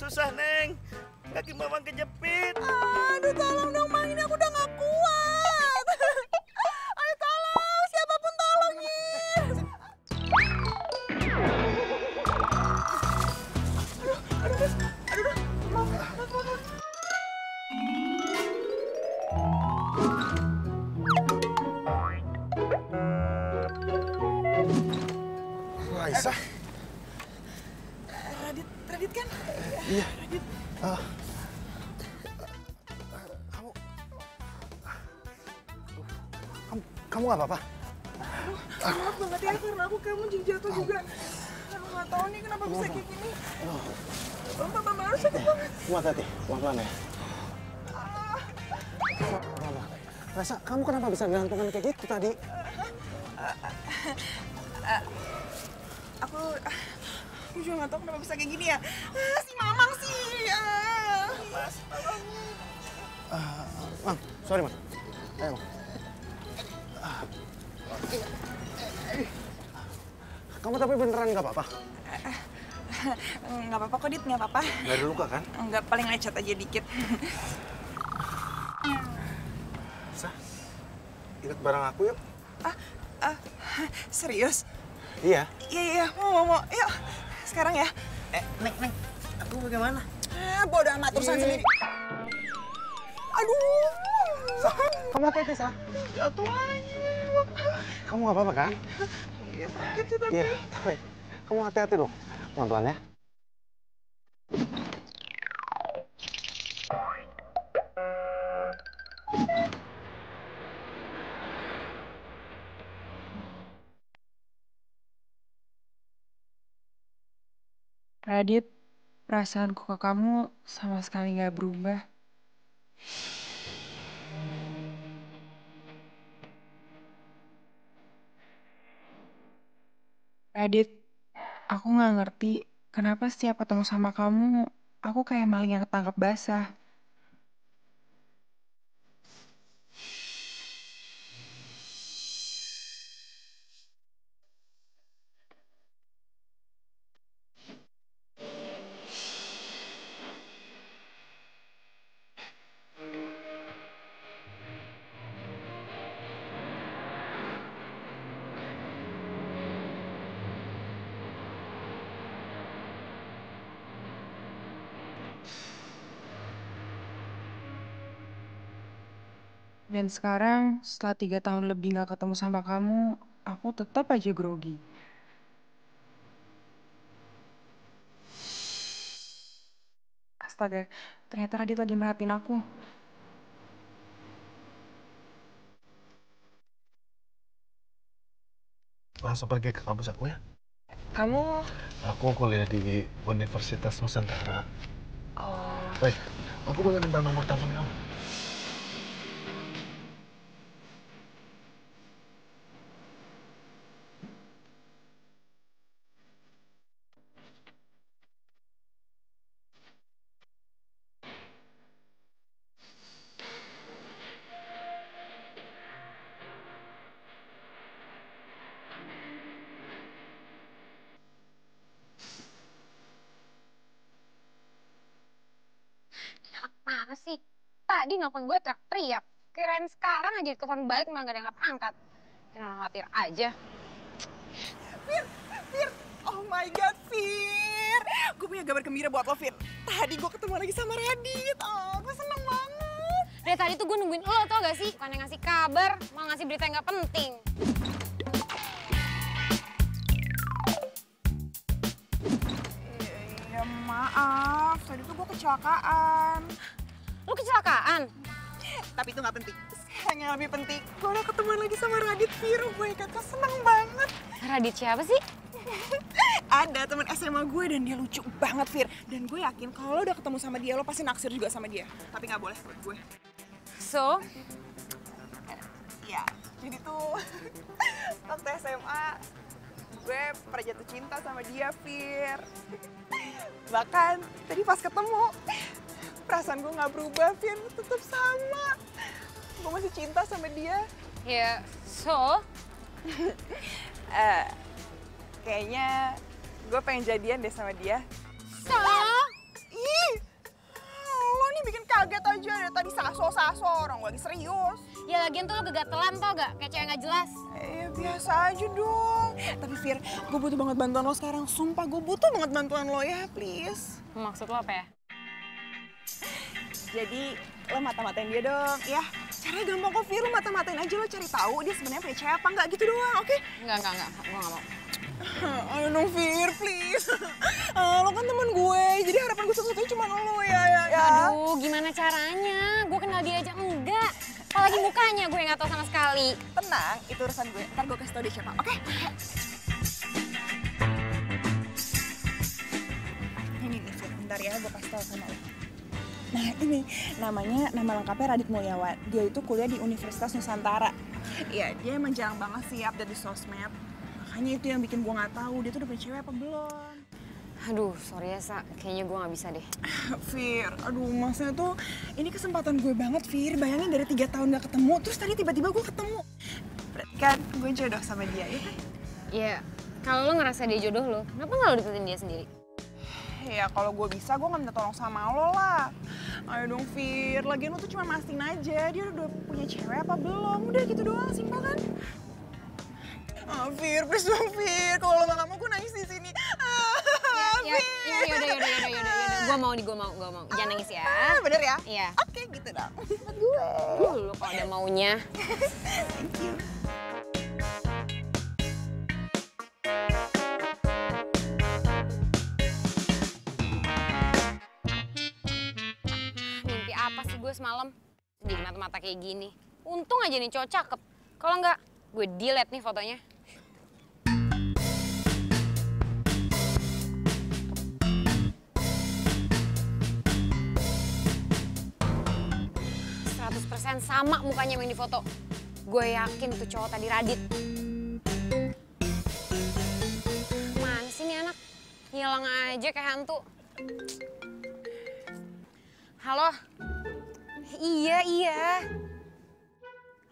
susah, Neng. Kaki Mamang kejepit. Aduh, tolong dong, Mang. Ini aku udah gak kuat. Ayo tolong, siapapun tolongin. Aduh, Mang. Aisyah. Radit kan? Iya. Radit. Kamu nggak apa-apa? Maaf banget ya, karena aku kamu jadi jatuh juga. Aku nggak tahu nih kenapa bisa kayak gini. Bapak harus sakit banget. Kamu hati-hati, pelan-pelan ya. Rasa, kamu kenapa bisa gantungan kayak gitu tadi? Aku juga nggak tahu kenapa bisa kayak gini ya. Si Mamang sih. Mas, Mang, sorry, Mang. Ayo, Mang. Kamu tapi beneran nggak apa-apa? Nggak apa-apa kok, Dit. Nggak apa-apa. Nggak ada luka, kan? Nggak, paling lecet aja dikit. Sah, ikut bareng aku yuk. Serius? Iya. Iya, mau. Yuk, sekarang ya. Neng, aku bagaimana? Bodo amat, urusan sendiri. Aduh. Sah, kamu hati-hati, Sah. Jatuh lagi. Kamu nggak apa-apa, kan? Iya, sakit sih tapi. Iya, tapi kamu hati-hati dong. Pelan-pelan ya. Radit, perasaanku ke kamu sama sekali nggak berubah. Radit, aku nggak ngerti kenapa setiap ketemu sama kamu, aku kayak maling yang ketangkep basah. Dan sekarang, setelah 3 tahun lebih nggak ketemu sama kamu, aku tetap aja grogi. Astaga, ternyata Radit lagi merhatiin aku. Langsung pergi ke kampus aku ya. Kamu... Aku kuliah di Universitas Nusantara. Oh... Baik, aku boleh minta nomor telepon kamu? Mana sih? Tadi nelfon gue teriak-teriak. Kirain sekarang aja telepon balik malah gak ada yang angkat. Jangan khawatir aja. Fir. Oh my God, Fir. Gue punya kabar gembira buat lo, Fir. Tadi gue ketemu lagi sama Radit. Oh, gue seneng banget. Dari tadi tuh gue nungguin lo, tau gak sih? Bukan yang ngasih kabar, malah ngasih berita yang gak penting. Iya, maaf. Tadi tuh gue kecelakaan. Lu kecelakaan? Tapi itu gak penting. Sekarang yang lebih penting, gue udah ketemu lagi sama Radit, Fir. Oh my God, gue seneng banget. Radit siapa sih? Ada teman SMA gue dan dia lucu banget, Fir. Dan gue yakin kalau lo udah ketemu sama dia, lo pasti naksir juga sama dia. Tapi nggak boleh buat gue. So? Ya, jadi tuh waktu SMA gue pernah jatuh cinta sama dia, Fir. Bahkan tadi pas ketemu, perasaan gue nggak berubah, Fir. Tetap sama. Gue masih cinta sama dia. Ya, so? Kayaknya gue pengen jadian deh sama dia. So? Ih, kaget aja dari tadi saso-saso, orang gue lagi serius. Ya lagian tuh lo kegatelan tau gak? Kayak cewek gak jelas. Biasa aja dong. Tapi Fir, gue butuh banget bantuan lo sekarang. Sumpah gue butuh banget bantuan lo ya, please. Maksud lo apa ya? Jadi lo mata-matain dia dong, ya. Caranya gampang kok, Fir. Lo mata-matain aja, lo cari tahu dia sebenarnya punya cewek apa enggak gitu doang, oke? Enggak. Gue gak mau. Ayo dong, Fir, please. Lo kan temen gue, jadi harapan gue satu-satunya cuma lo ya. Aduh, gimana caranya? Gue kenal dia aja enggak. Apalagi mukanya gue gak tahu sama sekali. Tenang, itu urusan gue. Ntar gue kasih tau dia siapa, oke? Ini nih, Fir. Bentar ya, gue kasih tau sama lo. Nah ini, nama lengkapnya Radit Mulyawan. Dia itu kuliah di Universitas Nusantara. Iya, dia emang jarang banget sih update di sosmed. Makanya itu yang bikin gue gak tahu dia tuh udah punya cewek apa belum. Aduh, sorry ya, Sa. Kayaknya gue gak bisa deh. Fir, aduh maksudnya tuh ini kesempatan gue banget, Fir. Bayangin dari 3 tahun gak ketemu, terus tadi tiba-tiba gue ketemu. Berarti kan gue jodoh sama dia, ya kan? Iya, kalau lo ngerasa dia jodoh lo, kenapa gak lo deketin dia sendiri? Ya kalau gue bisa, gue gak minta tolong sama lo lah. Ayo dong, Fir. Lagian lo tuh cuma mastiin aja, dia udah punya cewek apa belum. Udah gitu doang, simpel kan? Fir, please dong, Fir. Kalau lo gak mau, gue nangis di sini. Yaudah. Gue mau. Jangan nangis ya. Bener ya? Iya. Oke, gitu dong. Buat gue. Lo kalau ada maunya. Thank you. Mimpi apa sih gue semalam? Jadi mata-mata kayak gini. Untung aja nih cowok cakep. Kalau enggak, gue delete nih fotonya. Sama mukanya yang di foto. Gue yakin tuh cowok tadi Radit. Mana sih nih anak? Hilang aja kayak hantu. Halo? Iya.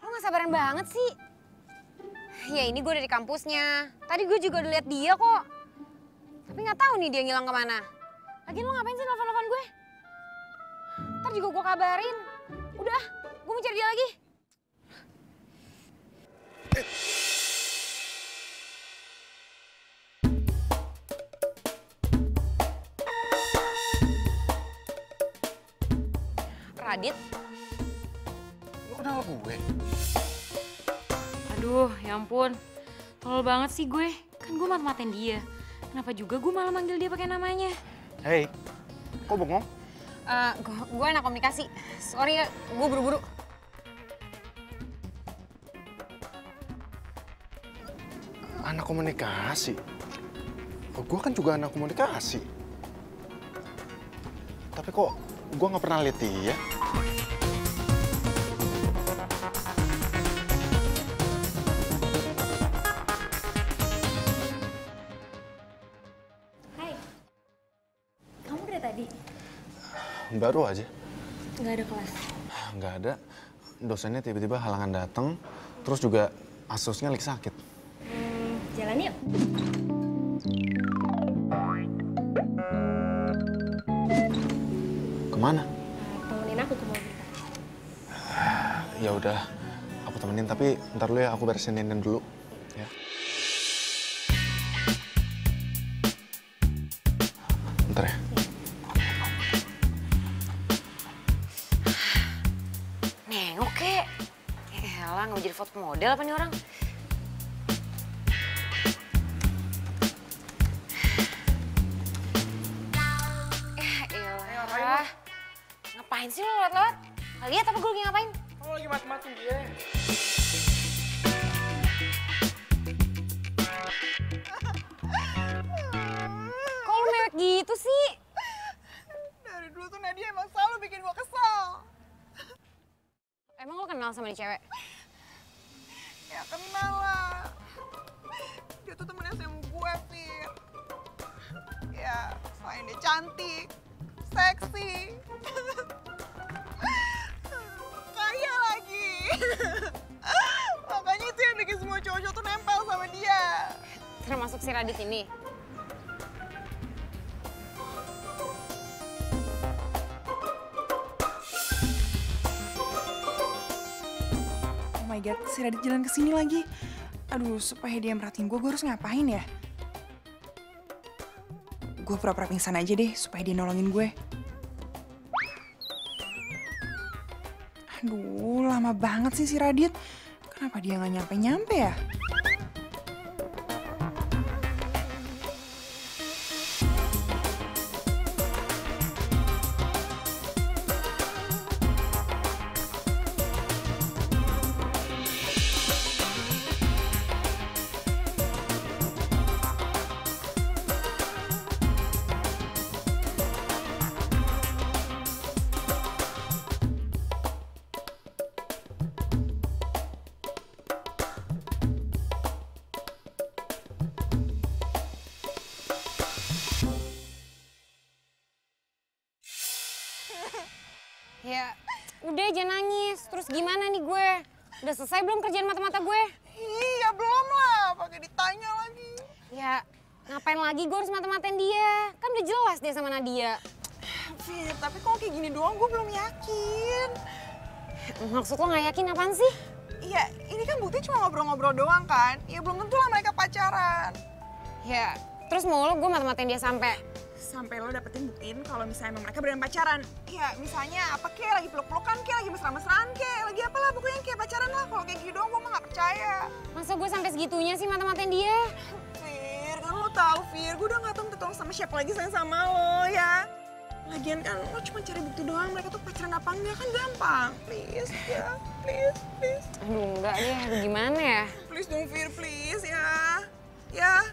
Lo gak sabaran banget sih. Ya ini gue udah di kampusnya. Tadi gue juga udah liat dia kok. Tapi gak tahu nih dia ngilang kemana. Lagian lo ngapain sih nelfon-nelfon gue? Ntar juga gue kabarin. Udah, gue mau cari dia lagi. Radit? Lo kenal gue? Aduh, ya ampun. Tolol banget sih gue. Kan gue mat-matin dia. Kenapa juga gue malah manggil dia pakai namanya? Hei, kok bengong? Gue anak komunikasi. Sorry ya, gue buru-buru. Anak komunikasi? Oh, gue kan juga anak komunikasi. Tapi kok gue nggak pernah lihat dia? Hai, kamu dari tadi? Baru aja. Nggak ada kelas? Nggak ada. Dosennya tiba-tiba halangan datang. Terus juga asusnya lagi sakit. Jalan yuk. Kemana? Temenin aku ke mobil. Ya udah, aku temenin. Tapi ntar dulu ya, aku beresin Nenen dulu. Ya. Bentar ya. Nengok kek. Elah, nggak jadi foto model apa nih orang? Elah. Ngapain sih lo lewat-lewat? Nggak lihat apa gue lagi ngapain? Kamu lagi mati-matiin dia. Kok lo mewek gitu sih? Dari dulu tuh Nadia emang selalu bikin gue kesel. Emang lo kenal sama nih cewek? Ya kenal lah. Dia tuh temen SMA gue, Fir. Ya, selain dia cantik, seksi, kaya lagi. Makanya itu yang bikin semua cowok-cowok tuh nempel sama dia. Termasuk si Radit ini? God, si Radit jalan kesini lagi. Aduh, supaya dia merhatiin gue harus ngapain ya? Gue pura-pura pingsan aja deh, supaya dia nolongin gue. Aduh, lama banget sih si Radit. Kenapa dia nggak nyampe-nyampe ya? Ya, udah jangan nangis. Terus gimana nih gue? Udah selesai belum kerjaan mata-mata gue? Iya, belum lah. Pakai ditanya lagi. Ya, ngapain lagi gue harus mata-matain dia? Kan udah jelas dia sama Nadia. Fir, tapi kalau kayak gini doang gue belum yakin. Maksud lo nggak yakin apaan sih? Iya, ini kan bukti cuma ngobrol-ngobrol doang kan? Ya belum tentu lah mereka pacaran. Ya, terus mau lo gue mata-matain dia Sampai lo dapetin buktiin kalau misalnya emang mereka beneran pacaran. Ya misalnya apa kayak lagi peluk-pelukan kayak lagi mesra-mesraan kayak lagi apalah pokoknya kayak pacaran lah. Kalau kayak gitu doang gue mah gak percaya. Masa gue sampai segitunya sih mata-matain dia? Fir, kan lo tahu Fir, gue udah gak tau minta tolong sama siapa lagi sayang sama lo ya. Lagian kan lo cuma cari bukti doang mereka tuh pacaran apa enggak kan gampang. Please ya, please. Aduh enggak deh, aduh gimana ya? Please dong Fir, please ya. Ya.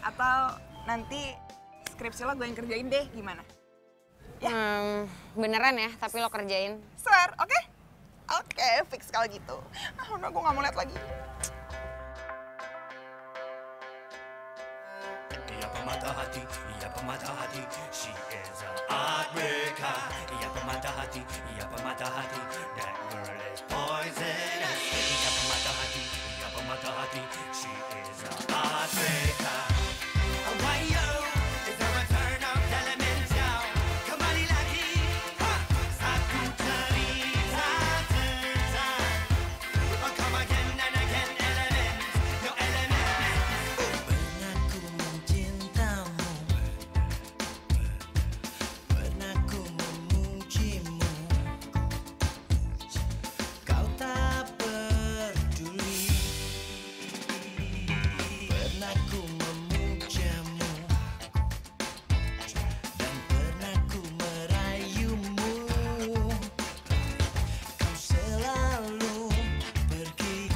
Atau nanti skripsi lo gue yang kerjain deh, gimana? Beneran ya, tapi lo kerjain. Swear, oke? Oke, fix kalau gitu. Udah gue gak mau lihat lagi. Ia pemata hati, she is a heartbreaker. Ia pemata hati, that girl is poisonous. Ia pemata hati, she is a heartbreaker. Why yo? Is a return of the elements, yo. Kembali lagi, satu cerita. Oh, come again and again, elements, your elements. Pernah ku mencintamu, pernah ku memujimu. Kau tak peduli. Pernah ku memujamu dan pernah ku merayumu. Kau selalu pergi,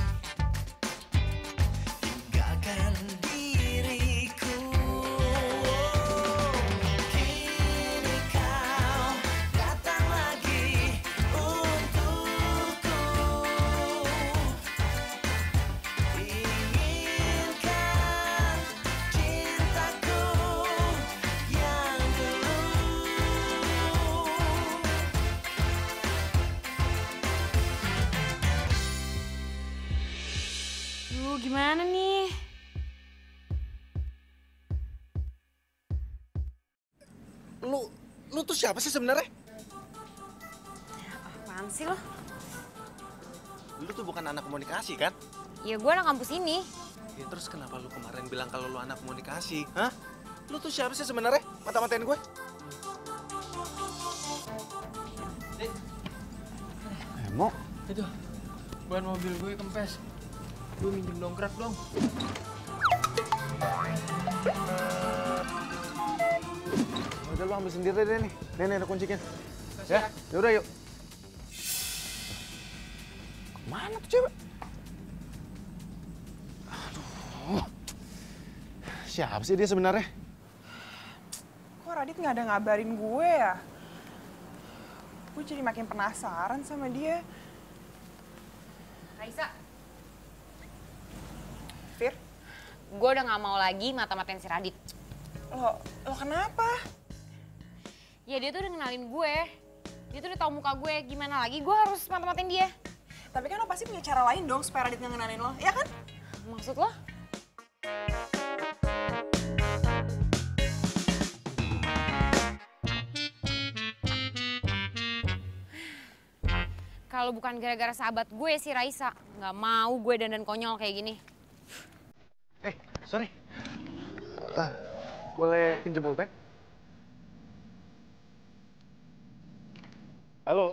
tinggalkan diriku. Kini kau datang lagi untukku. Inginkan cintaku yang dulu. Duh, gimana nih? Lu tuh siapa sih sebenarnya? Apaan sih lo? Lu tuh bukan anak komunikasi kan? Ya gue anak kampus ini. Ya terus kenapa lu kemarin bilang kalau lu anak komunikasi? Hah? Lu tuh siapa sih sebenarnya? Mata-matain gue? Emo? Itu, ban mobil gue kempes. Gue minjem dongkrak dong. Udah lu ambil sendiri deh nih. Nih, ada kuncinya. Ya, yaudah yuk. Mana tuh cewek? Aduh. Siapa sih dia sebenarnya? Kok Radit nggak ada ngabarin gue ya? Gue jadi makin penasaran sama dia. Raisa, Fir, gue udah gak mau lagi mata-matain si Radit. lo kenapa? Ya dia tuh udah kenalin gue. Dia tuh udah tau muka gue. Gimana lagi gue harus mata-matain dia? Tapi kan lo pasti punya cara lain dong supaya Radit nggak ngenalin lo, ya kan? Maksud lo? Kalau bukan gara-gara sahabat gue si Raisa, nggak mau gue dandan konyol kayak gini. Sorry. Boleh pinjem pulpen? Halo.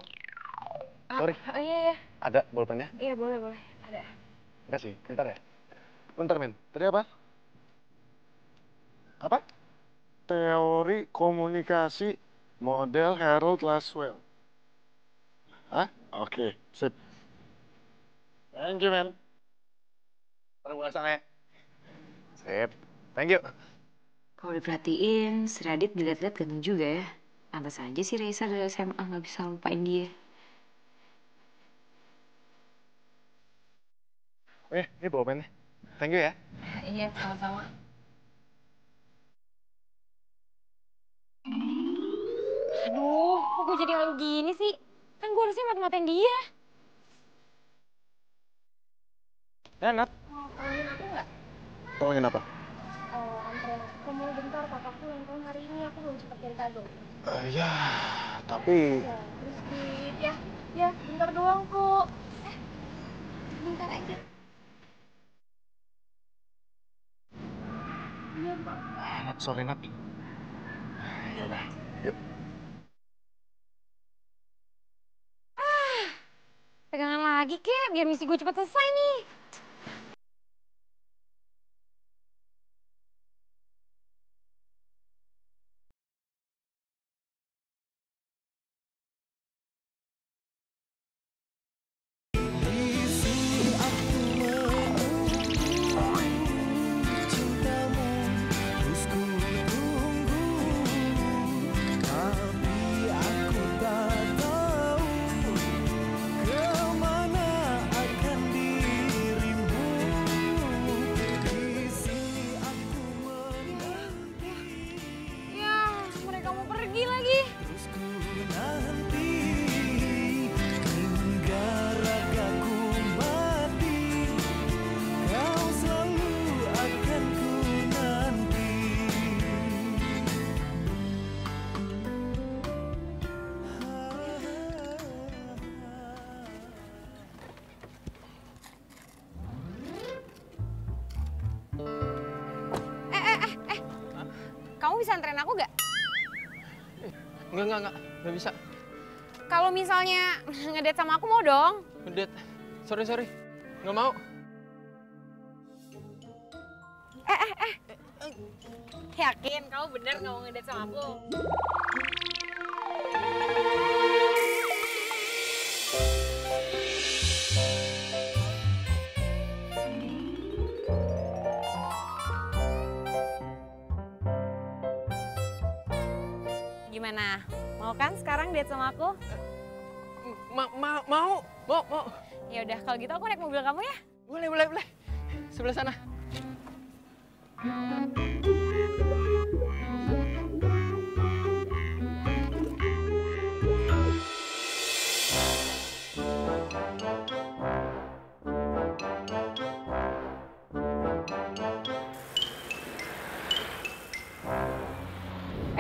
Sorry. Oh iya, iya. Ada pulpennya? Iya, boleh, boleh. Ada. Enggak sih, bentar ya. Bentar, men. Tadi apa? Apa? Teori komunikasi model Harold Laswell. Hah? Oke, sip. Thank you, man. Ntar gue kesana ya. Sip. Thank you. Kalau diperhatiin, si Radit dilihat-lihat ganteng juga ya. Pantas aja si Raisa dari SMA nggak bisa lupain dia. Ini pulpennya. Thank you ya. Iya, sama-sama. Aduh, kok gue jadi malu gini sih? Kan gue harusnya mata-matain dia. Ya, Nat. Tolongin aku nggak? Tolongin apa? Anterin aku ke mall bentar, kakakku ulang tahun hari ini, aku belum sempet kirim kado. Ya, tapi... Ya, terus ya, bentar doang kok. Bentar aja. Nat, sorry, Nat. Yaudah, yuk. Pegangan lagi kek, biar misi gue cepet selesai nih. Kamu bisa anterin aku gak? Nggak bisa. Kalau misalnya ngedate sama aku mau dong. Ngedate. Sorry. Nggak mau. Yakin kamu bener gak mau ngedate sama aku? Gimana? Mau kan sekarang date sama aku? Mau. Ya udah, kalau gitu aku naik mobil kamu ya. Boleh. Sebelah sana.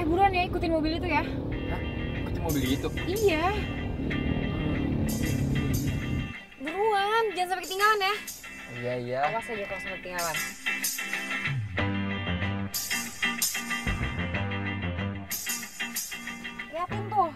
Buruan ya, ikutin mobil itu ya. Hah? Ikutin mobil gitu? Iya. Buruan, jangan sampai ketinggalan ya. Iya. Awas aja kalau sampai ketinggalan. Liatin tuh.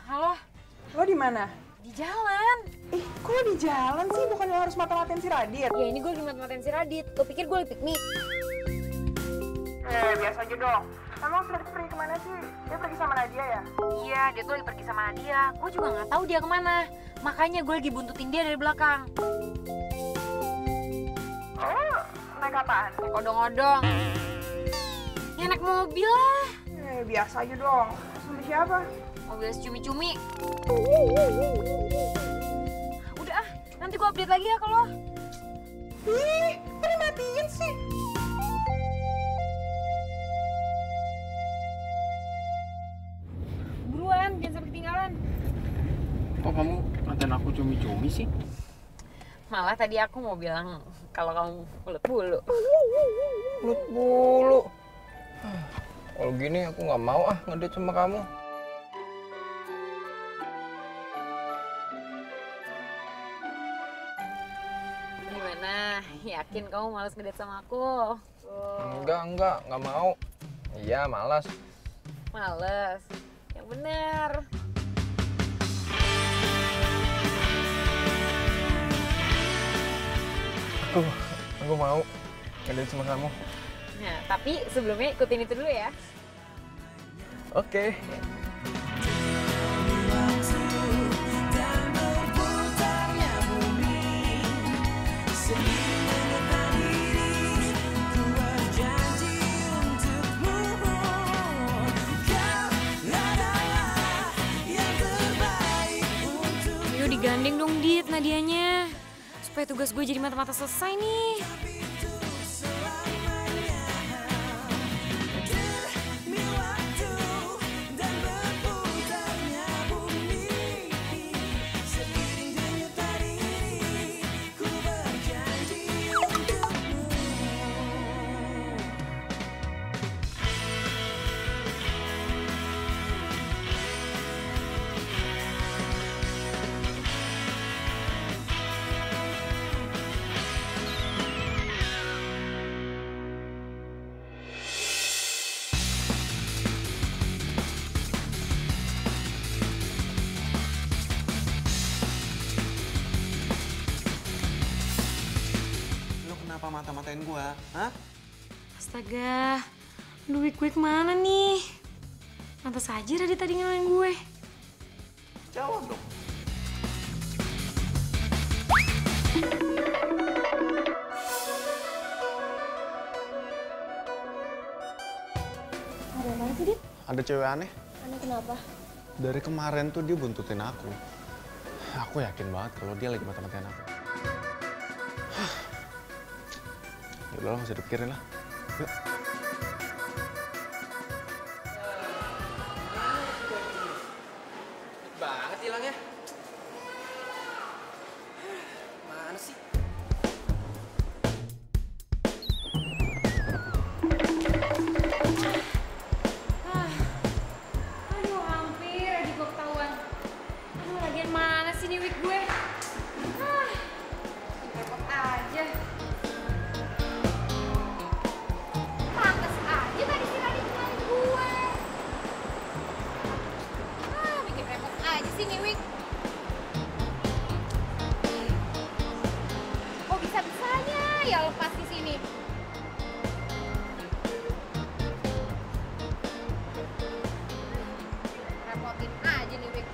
Halo, Lo di mana? di jalan. Kok lo di jalan sih? Bukannya harus mata-matain si Radit? Ya ini gue lagi mata-matain si Radit. Lo pikir gue lagi piknik? Biasa aja dong. Emang si Radit pergi kemana sih? Dia pergi sama Nadia ya? Iya, dia tuh lagi pergi sama Nadia. Gue juga nggak tahu dia kemana. Makanya gue lagi buntutin dia dari belakang. Oh, naik apaan? Naik odong-odong. Ya naik mobil lah. Biasa aja dong. Sama siapa? Mobil cumi-cumi. Udah ah, nanti gue update lagi ya kalau. Ih, kok dimatiin sih? Buruan, jangan sampai ketinggalan. Kok kamu ngatain aku cumi-cumi sih? Malah tadi aku mau bilang kalau kamu ulet bulu. Ulet bulu. Kalau gini aku nggak mau ngedate sama kamu. Gimana? Yakin kamu malas ngedate sama aku? Enggak, nggak mau. Iya, malas. Males. Yang bener. Aku mau ngedate sama kamu. Nah, tapi sebelumnya ikutin itu dulu ya. Oke. Ayo digandeng dong, Dit, Nadianya. Supaya tugas gue jadi mata-mata selesai nih. Kenapa mata-matain gua? Hah? Astaga, duit gue kemana nih? Pantas aja Radit tadi ngelain gue. Jawab dong. Ada apa sih, Dit? Ada cewek aneh. Aneh kenapa? Dari kemarin tuh dia buntutin aku. Aku yakin banget kalau dia lagi mata-matain aku. Ya udah, nggak usah dipikirin lah. Yuk. Banget hilangnya. Mana sih? Aduh, hampir aja gue ketahuan. Aduh, lagian mana sih nih wig gue? Repot aja. Pantes aja tadi si Radit ngelain gue. Bikin repot aja sih nih wig. Kok bisa-bisanya ya lepas di sini? Repotin aja nih wig.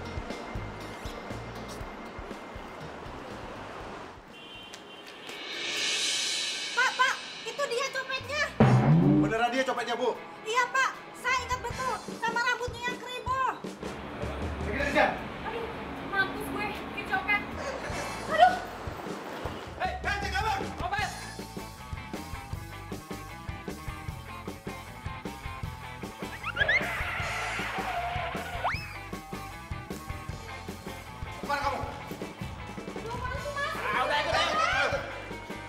Pak, itu dia copetnya. Beneran dia copetnya, Bu? Iya, Pak. Saya ingat betul sama rambutnya yang keribo. Aduh, mampus gue, kecopet. Kemana kamu?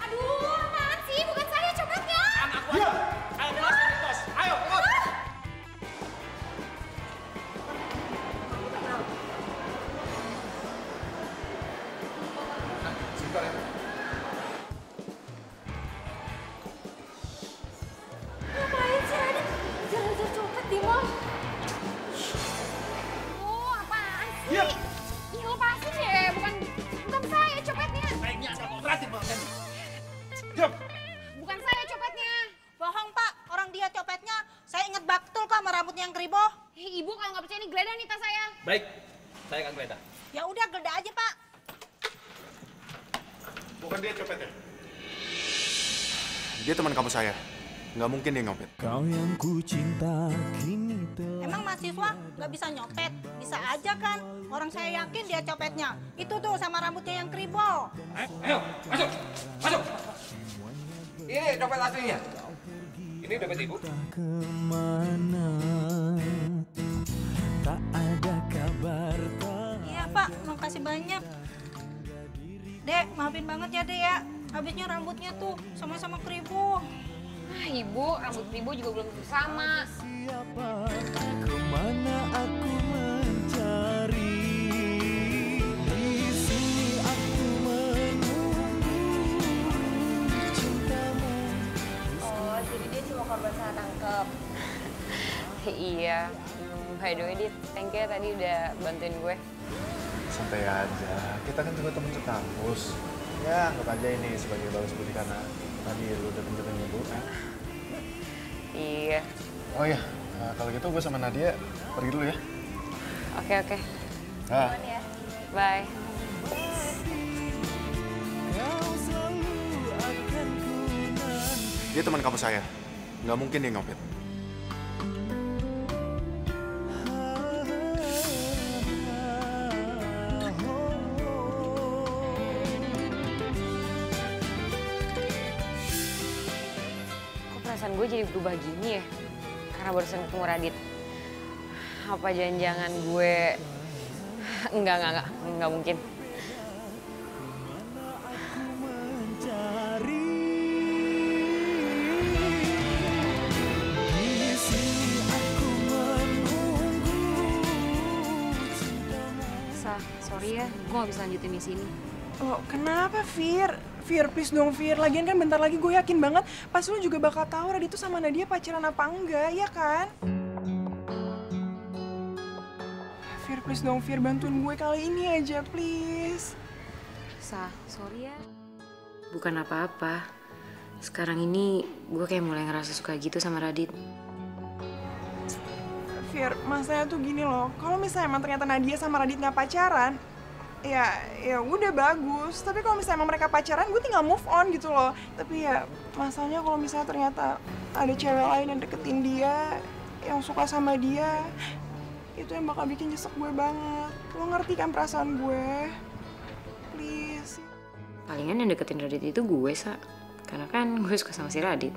Aduh, apaan sih? Bukan saya copetnya. Iya. Ngapain sih Radit? Jalan-jalan copet di mall. Oh, apaan sih? Iya. Ih, lepasin deh. Bukan saya copetnya. Diam. Bukan saya copetnya. Bohong, Pak. Orang dia copetnya. Saya ingat betul kok sama rambutnya yang keribo. Ibu kalau nggak percaya ini geledah nih tas saya. Baik, saya akan geledah. Ya udah, geledah aja, Pak. Bukan dia copetnya. Dia teman kamu saya. Nggak mungkin dia nyopet. Kau yang ku cinta kini Emang mahasiswa nggak bisa nyopet? Bisa aja kan? Orang saya yakin dia copetnya. Itu tuh sama rambutnya yang keribo. Ayo, masuk, masuk. Ini dompet aslinya. Ini dompet ibu. kemana? Tak ada kabar. Iya, Pak. Makasih banyak. Dek, maafin banget ya Dek ya. Habisnya rambutnya tuh sama-sama keribu. Ah, Ibu, rambut Ibu juga belum tentu sama. Kemana aku mencari? Di sini aku menunggu cintamu. Oh, jadi dia cuma korban salah tangkep. Iya. By the way, Dit, thank you ya tadi udah bantuin gue. Santai aja, kita kan juga temen sekampus. Ya, anggap aja ini sebagai balas budi karena tadi lu udah pinjemin ibu. Iya. Oh iya, kalau gitu gue sama Nadia pergi dulu ya. Oke, oke. Ah. Bye. Dia teman kampus saya, nggak mungkin dia ngopet. Perasaan gue jadi berubah gini ya karena barusan ketemu Radit. Apa jangan-jangan gue enggak mungkin. Sorry ya, gue gak bisa lanjutin di sini. Loh, kenapa, Fir? Fir, please dong, Fir. Lagian kan bentar lagi gue yakin banget pas lu juga bakal tahu Radit tuh sama Nadia pacaran apa enggak, ya kan? Fir, please dong, Fir. Bantuin gue kali ini aja, please. Sorry ya. Bukan apa-apa. Sekarang ini gue kayak mulai ngerasa suka gitu sama Radit. Fir, masalahnya tuh gini loh. Kalau misalnya emang ternyata Nadia sama Radit nggak pacaran, ya udah bagus. Tapi kalau misalnya emang mereka pacaran, gue tinggal move on gitu loh. Tapi ya masalahnya kalau misalnya ternyata ada cewek lain yang deketin dia, yang suka sama dia, itu yang bakal bikin nyesek gue banget. Lo ngerti kan perasaan gue? Please. Palingan yang deketin Radit itu gue, Sa. Karena kan gue suka sama si Radit.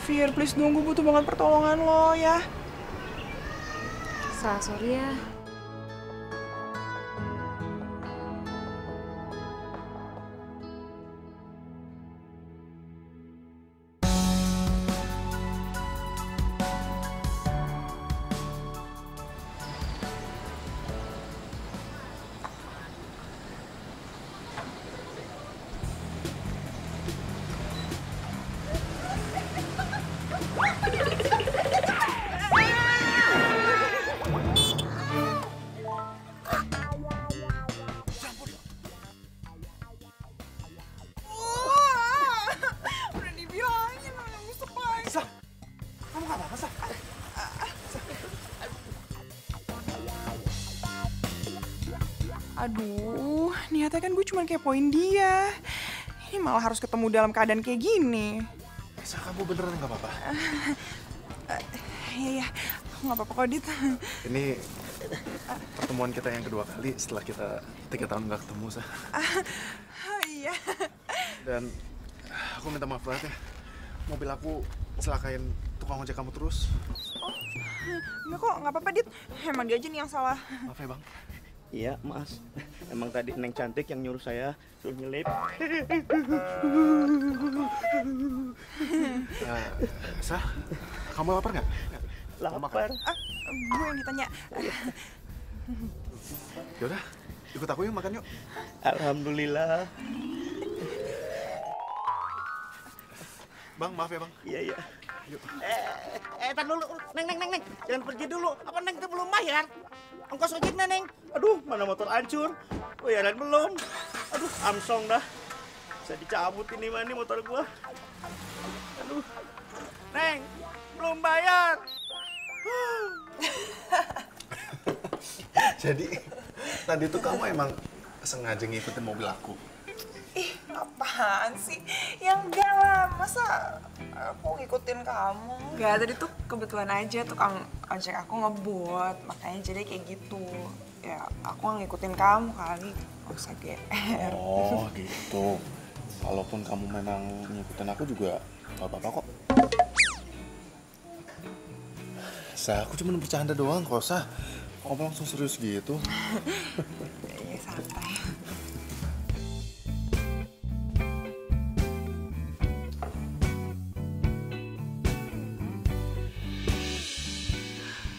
Fir, please dong, gue butuh banget pertolongan lo ya. Sorry ya. Aduh, niatnya kan gue cuma kepoin dia. Ini malah harus ketemu dalam keadaan kayak gini. Sa, kamu beneran nggak apa-apa? Iya, nggak apa-apa kok, Dit. Ini pertemuan kita yang kedua kali setelah kita 3 tahun nggak ketemu, Sa. Iya. Dan aku minta maaf banget ya. Mobil aku celakain tukang ojek kamu terus. Oh, enggak kok, nggak apa-apa, Dit. Emang dia aja nih yang salah. Maaf ya, Bang. Iya, Mas. Emang tadi Neng Cantik yang nyuruh saya suruh nyelip. Sa, kamu lapar nggak? Lapar. Gue yang ditanya. Yaudah, ikut aku yuk makan yuk. Alhamdulillah. Bang, maaf ya, Bang. Iya, iya. Yuk. Tar dulu. Neng. Jangan pergi dulu. Apa Neng tuh belum bayar? Ongkos ojeknya, Neng. Aduh, mana motor hancur. Bayaran belum. Aduh, Amsong dah. Bisa dicabut ini mah nih motor gua. Aduh. Neng, belum bayar. Jadi, tadi tuh kamu emang sengaja ngikutin mobil aku? Ih, apaan sih? Ya enggak lah, masa aku ngikutin kamu? Enggak, tadi tuh kebetulan aja tukang ojek aku ngebut, makanya jadi kayak gitu. Ya, aku ngikutin kamu kali, gak usah GR. Oh, gitu. Walaupun kamu memang ngikutin aku juga gak apa-apa kok. Sa, aku cuma bercanda doang kok, Sa. Kok langsung serius gitu? Iya, santai.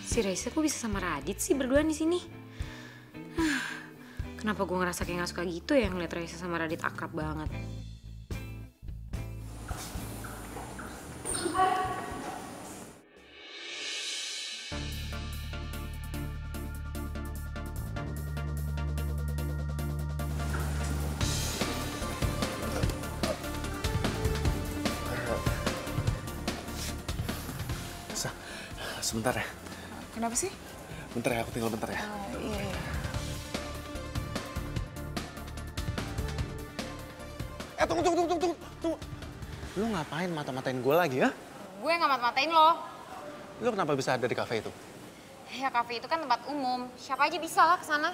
Si Raisa kok bisa sama Radit sih berduaan di sini? Kenapa gue ngerasa kayak gak suka gitu ya ngeliat Raisa sama Radit akrab banget? Sebentar ya. Kenapa sih? Bentar ya, aku tinggal bentar ya. Iya. Tunggu. Lu ngapain mata-matain gue lagi ya? Gue nggak mata-matain lo. Lu kenapa bisa ada di kafe itu? Ya kafe itu kan tempat umum, siapa aja bisa lah kesana.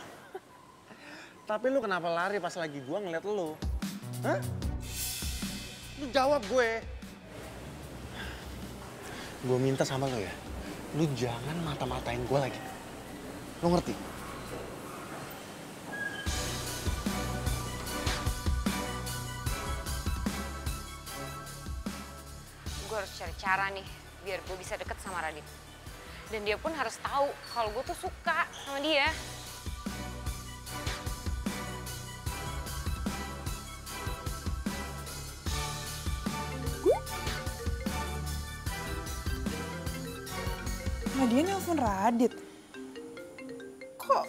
Tapi lu kenapa lari pas lagi gue ngeliat lu? Hah? Lu jawab gue. Gue minta sama lo ya, lu jangan mata-matain gue lagi. Lu ngerti? Gue harus cari cara nih, biar gue bisa deket sama Radit. Dan dia pun harus tahu kalau gue tuh suka sama dia. Dia nelfon Radit. Kok?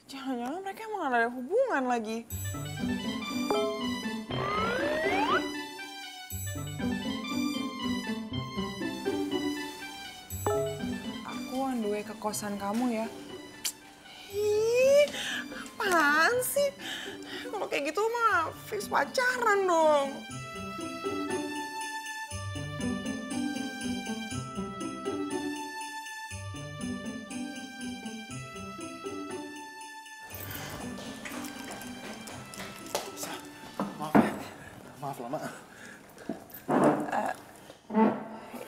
Jangan-jangan mereka emang ada hubungan lagi. Aku on the way ke kosan kamu ya. Ih, apaan sih? Kalau kayak gitu mah fix pacaran dong. Maaf lama.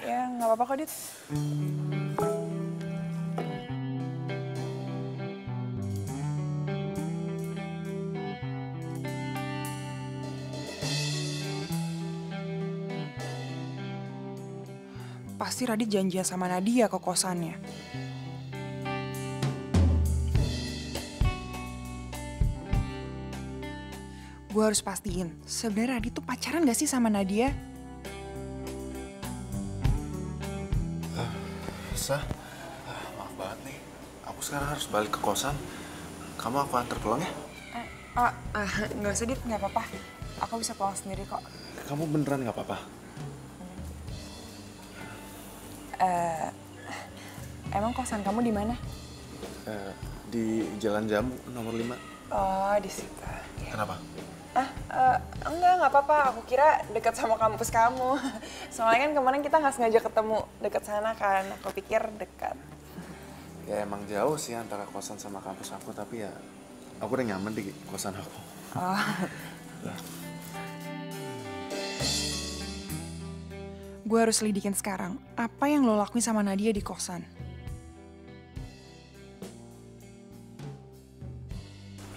Ya nggak apa-apa kok, Dit. Pasti Radit janjian sama Nadia ke kosannya. Gue harus pastiin, sebenarnya Radit tuh pacaran gak sih sama Nadia? Sah, maaf banget nih. Aku sekarang harus balik ke kosan. Kamu aku antar pulang ya? Nggak usah, Dit, nggak apa-apa. Aku bisa pulang sendiri kok. Kamu beneran nggak apa-apa? Emang kosan kamu di mana? Di Jalan Jamu nomor 5. Oh, di situ. Kenapa? Nggak apa-apa. Aku kira dekat sama kampus kamu. Soalnya kan kemarin kita nggak sengaja ketemu dekat sana kan. Aku pikir dekat. Ya emang jauh sih antara kosan sama kampus aku, tapi ya aku udah nyaman di kosan aku. Oh. Gue harus lidikin sekarang. Apa yang lo lakuin sama Nadia di kosan?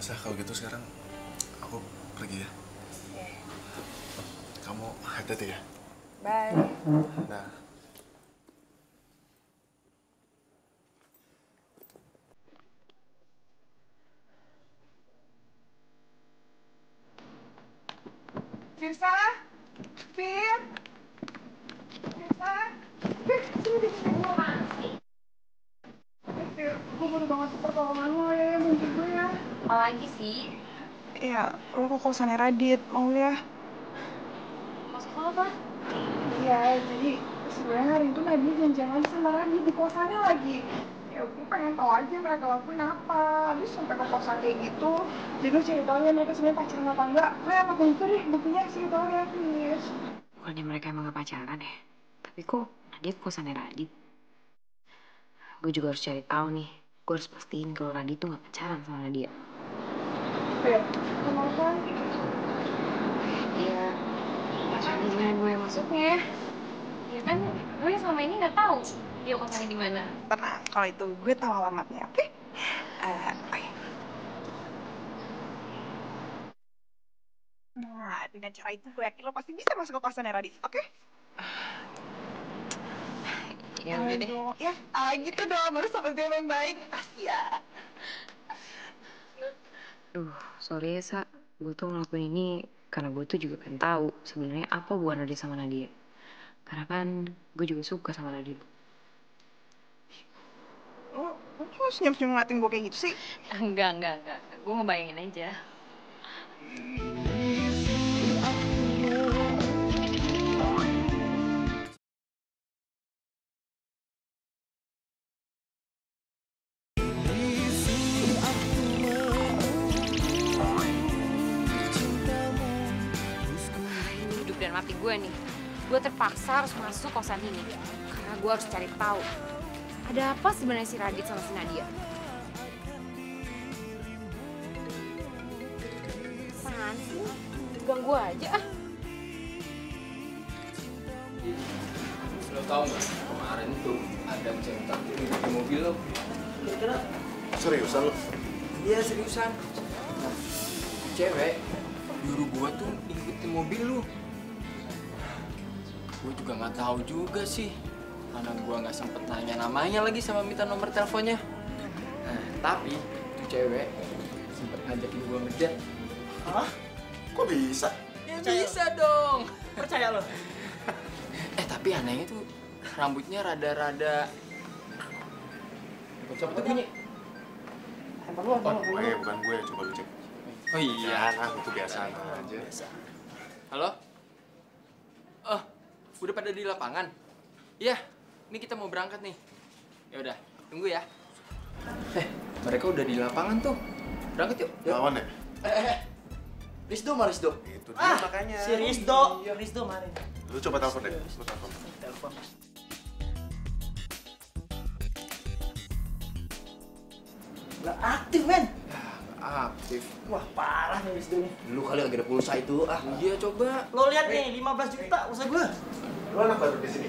Sah, kalau gitu sekarang aku pergi ya. Kamu hati-hati ya. Bye. Nah. Firsa? Fir? Firsa? Fir, sini deh. Fir, gue baru banget pertolongan lo ya, bantu gue ya. Apa lagi sih? Iya, lo ke kosannya Radit, mau ya? Maksud lo apa? Iya, jadi sebenarnya hari itu Nadia janjian sama Radit di kosannya lagi. Ya gue pengen tahu aja mereka lakuin apa. Habis sampai ke kosan kayak gitu, jadi lo cari tahu ya mereka sebenarnya pacaran apa enggak. Lo yang pakai itu deh, buktinya cari tahu ya, please. Bukannya mereka emang gak pacaran ya? Tapi kok Nadia ke kosannya Radit? Gue juga harus cari tahu nih. Gue harus pastiin kalau Radit tuh gak pacaran sama Nadia. Fir, kenapa? Iya, pacaran gimana gue maksudnya? Ya kan gue selama ini gak tahu Dia kosannya di mana? Tenang, kalau itu gue tahu alamatnya, oke? Oke. Nah, dengan cara itu gue yakin lo pasti bisa masuk ke kosannya Radit, oke? Ya udah deh. Ya, gitu dong, harus sama gue yang baik. Pasti ya. Sorry ya, Sa. Gue tuh ngelakuin ini karena gue tuh juga pengen tahu sebenarnya apa hubungan Radit sama Nadia. Karena kan gue juga suka sama Radit. Lo cuma senyum-senyum ngeliatin gue kayak gitu sih? Enggak. Gue ngebayangin aja. Ini hidup dan mati gue nih. Gue terpaksa harus masuk kosan ini. Karena gue harus cari tahu. Ada apa sebenarnya si Radit sama si Nadia? Apaan sih? Ganggu aja ah. Lo tau nggak kemarin tuh ada cewek takdir di mobil lo. Seriusan lo? Iya seriusan. Nah, cewek nyuruh gua tuh ikutin mobil lu. Gua juga nggak tahu juga sih. Karena gua nggak sempet nanya namanya lagi sama minta nomor teleponnya. Nah, tapi tuh cewek sempet ngajakin gua ngedate. Hah? Kok bisa? Ya bisa dong. Percaya lo? Tapi anehnya tuh rambutnya rada-rada. Siapa tuh bunyi? Handphone lu, Bukan gue, coba lu cek. Oh iya, Itu biasa aja. Halo? Oh, udah pada di lapangan? Iya, ini kita mau berangkat nih. Ya udah, tunggu ya. Mereka udah di lapangan tuh. Berangkat yuk. Lawan ya? Rizdo mah Rizdo. Itu dia makanya. Si Rizdo. Rizdo mana? Lu coba telepon deh. Lu telepon. Nggak aktif, men. Aktif. Wah, parah nih Rizdo nih. Lu kali lagi ada pulsa itu. Iya, coba. Lo lihat nih, 15 juta pulsa gue. Lu anak baru di sini?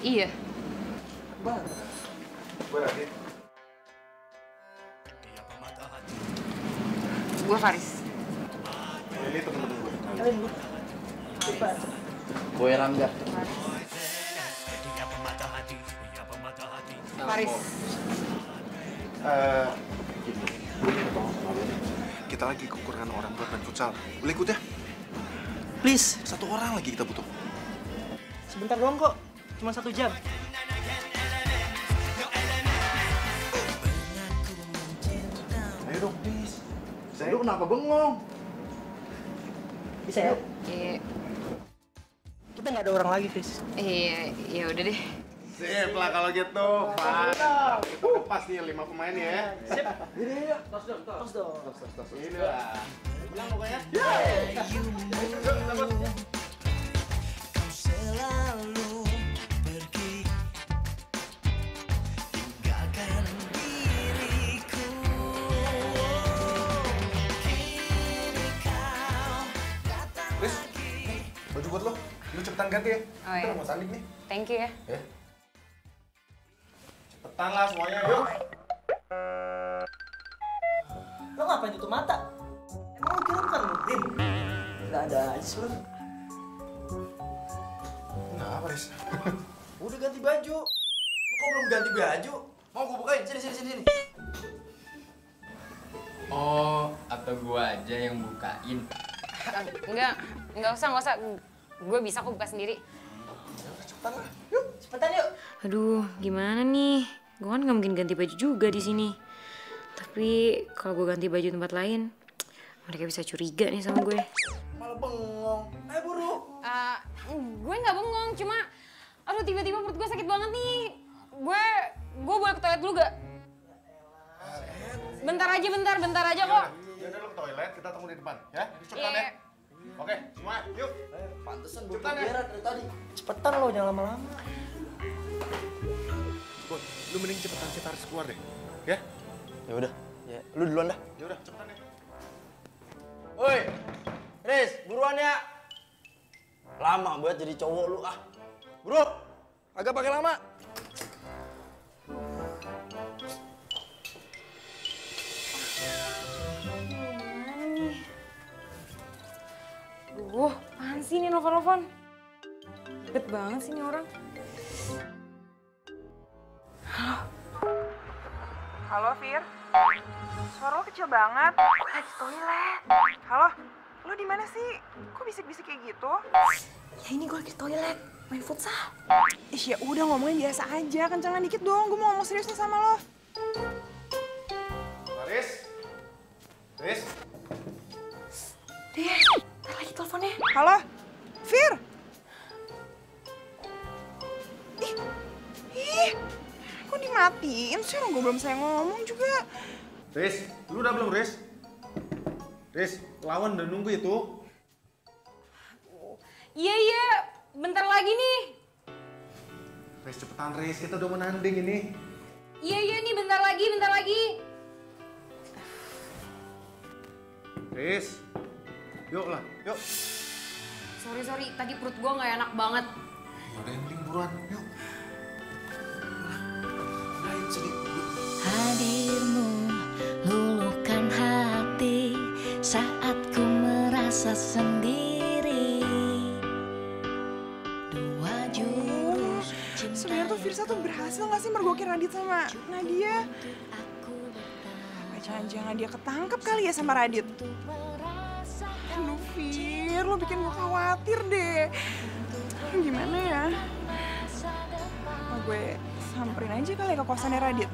Iya. Bang. Gue Radit. Gue Faris. Ini temen-temen gue. Kalian gue. Boy Rangga. Faris. Gini. Kita lagi kekurangan orang buat main futsal. Boleh ikut ya? Please. 1 orang lagi kita butuh. Sebentar doang kok. Cuma 1 jam. Ayo dong, please. Lu kenapa bengong? Bisa ya? Iya. Kita nggak ada orang lagi, Chris. Ya udah deh. Sip lah kalau gitu. Pas. Kita lepas nih 5 pemain ya. Sip. Ini ya. Tos dong. Ini lah. Bilang pokoknya. Selalu pergi tinggalkan diriku. Kini kau datang Chris, lagi. baju buat lo. Lu cepetan ganti ya. Oh, iya. Kita mau tanding nih. Thank you ya. Ya. Cepetan lah semuanya, yuk. Lo ngapain tutup mata? Emang lo kira bukan mutim? Nggak ada aja sih lo. Kenapa, Riz? Udah ganti baju. Lo kok belum ganti baju? Mau gue bukain? Sini. Oh, atau gua aja yang bukain? Enggak usah. Gue bisa kok buka sendiri. Cepetan lah. Cepetan yuk. Aduh, gimana nih? Gue kan nggak mungkin ganti baju juga di sini. Tapi kalau gue ganti baju tempat lain, mereka bisa curiga nih sama gue. Malah bengong. Ayo buru. Gue nggak bengong, cuma aduh tiba-tiba perut gue sakit banget nih. Gue boleh ke toilet dulu gak? Bentar aja kok. Ya udah, lu ke toilet, kita tunggu di depan, ya? Cepetan ya. Oke, semua, yuk. Pantesan gue Cepetan ya. kegeran dari tadi. Cepetan lo, jangan lama-lama. Bon, lu mending cepetan kita harus keluar deh, ya? Ya udah. Ya, lu duluan dah. Ya udah, cepetan ya. Woi, Riz, buruan ya. Lama buat jadi cowok lu ah. Bro. agak pakai lama. Gimana nih? Duh, apaan sih ini nelfon-nelfon? Ribet banget sih ini orang. Halo, Fir. Suara lo kecil banget. Gue lagi toilet. Halo, lo di mana sih? Kok bisik-bisik kayak gitu? Ya ini gue lagi di toilet, main futsal. Ya udah ngomongin biasa aja, kencangan dikit dong. Gue mau ngomong serius nih sama lo. Riz? Riz? Deh, ntar lagi teleponnya. Halo, Fir. Ih, kok dimatiin sih? Orang gue belum saya ngomong juga. Riz, lu udah belum, Riz? Riz, lawan udah nunggu itu. Iya, bentar lagi nih. Riz, cepetan Riz, kita udah menanding ini. Iya nih, bentar lagi. Riz, yuk lah, yuk. Sorry, tadi perut gue nggak enak banget. Ada ending buruan, yuk. Lain sedikit. Hadirmu luluhkan hati saat ku merasa sendiri. Dua jurus cinta. Sebenarnya tuh Firsa tuh berhasil nggak sih mergokin Radit sama Nadia? Apa jangan-jangan dia ketangkep kali ya sama Radit? Aduh Fir, lo bikin gue khawatir deh. Gimana ya? Apa gue samperin aja kali ya ke kosannya Radit?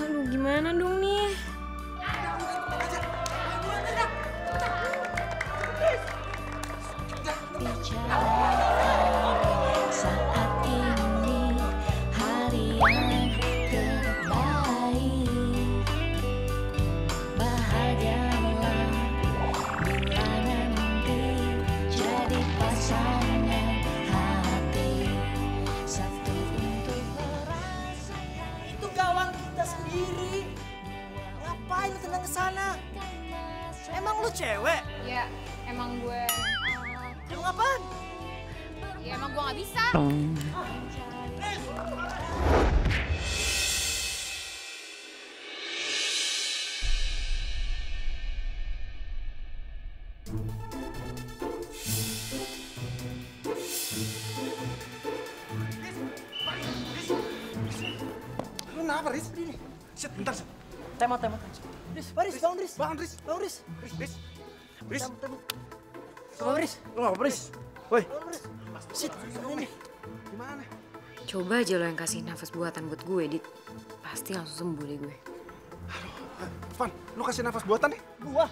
Aduh gimana dong nih? Saat ini hari yang terbaik, bahagialah bila nanti jadi pasangan hati satu untuk merasakan. Itu gawang kita sendiri. Ngapain lu tenang ke sana? Emang lu cewek? Ya, emang gue... Emang apaan? Ya emang gue nggak bisa. Lu kenapa, Riz? Ini. Shit, bentar, Shit. Tema. Riz, bangun Riz. Riz. Bangun Riz. Lu ngapa, Riz? Woi. Shit, ini nih. Gimana? Coba aja lo yang kasih nafas buatan buat gue, Dit. Pasti langsung sembuh deh gue. Van, lu kasih nafas buatan nih. Gua.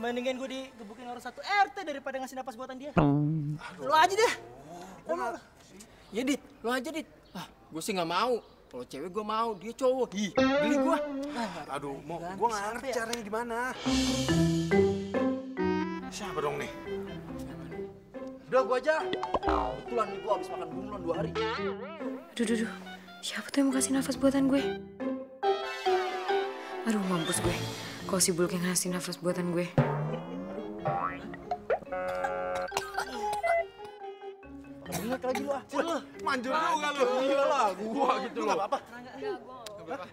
Mendingan gue digebukin orang satu RT daripada ngasih napas buatan dia. Lu aja deh. Ya Dit, lo aja Dit. Ah, gue sih nggak mau. Kalau cewek gue mau, dia cowok. Ih, beli gue. Aduh, gua nggak ngerti caranya gimana. Siapa dong nih? Udah gua aja. Kebetulan nih gua habis makan bunglon 2 hari. Duh. Siapa tuh yang mau kasih nafas buatan gue? Aduh, mampus gue. Kok si Bulk yang ngasih nafas buatan gue? Ingat lagi lu ah. Manjur juga lu. Iya lah, gua gitu loh. Apa? Enggak, gue nggak apa-apa.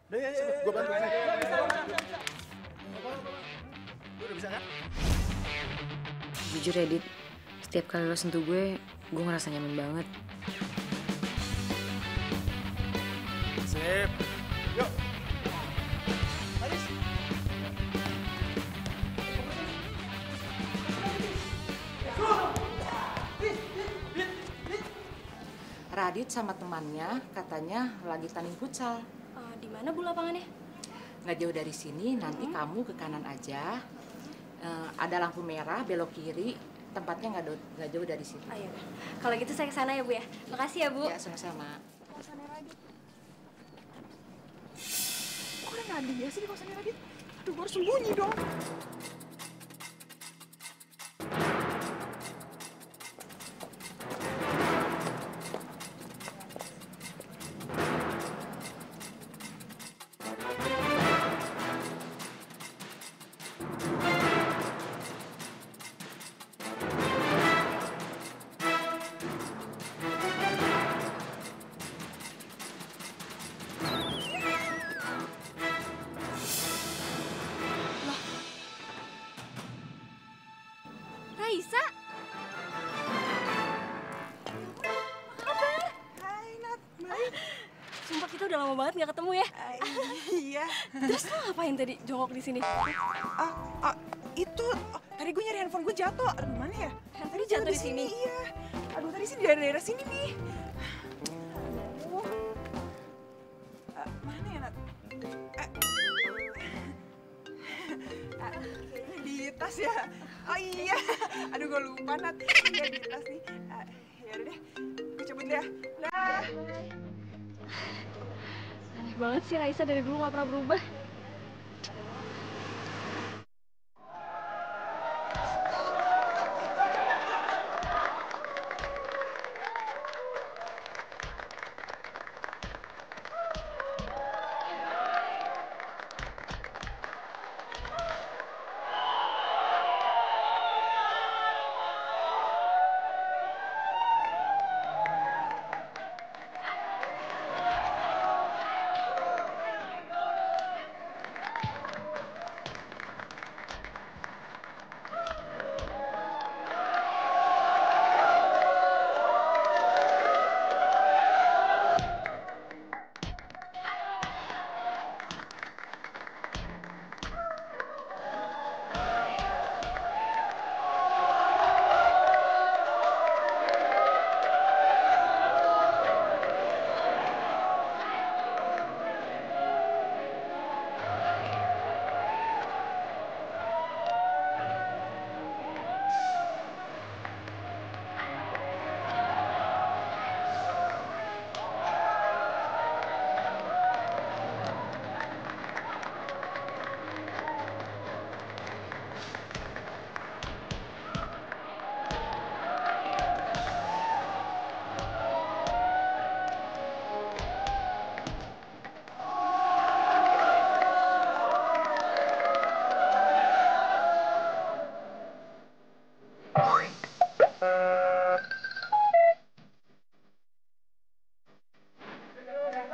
Udah ya. Gua bantu. Lu udah bisa kan? Jujur ya, Dit. Setiap kali lo sentuh gue ngerasa nyaman banget. Sip. Yuk. Aris. Radit sama temannya katanya lagi tanding futsal. Di mana Bu lapangannya? Nggak jauh dari sini, nanti kamu ke kanan aja. Ada lampu merah, belok kiri. Tempatnya nggak jauh dari sini. Ayo. Kalau gitu saya ke sana ya Bu ya. Makasih ya Bu. Ya, sama-sama. Kok udah nggak ada sih di kosannya Radit? Aduh, gue harus sembunyi dong. Sumpah kita udah lama banget nggak ketemu ya. Iya. Terus lo ngapain tadi jongkok di sini? Tadi gue nyari handphone gue jatuh. Aduh, mana ya? Tadi jatuh di sini. Iya. Aduh, tadi sih di daerah sini nih. Mana ya, Nat? Kayaknya di tas ya. Oh iya. Aduh, gue lupa, Nat. Iya, di tas nih. Yaudah deh, gue cabut ya. Dah. Aneh banget sih Raisa dari dulu gak pernah berubah.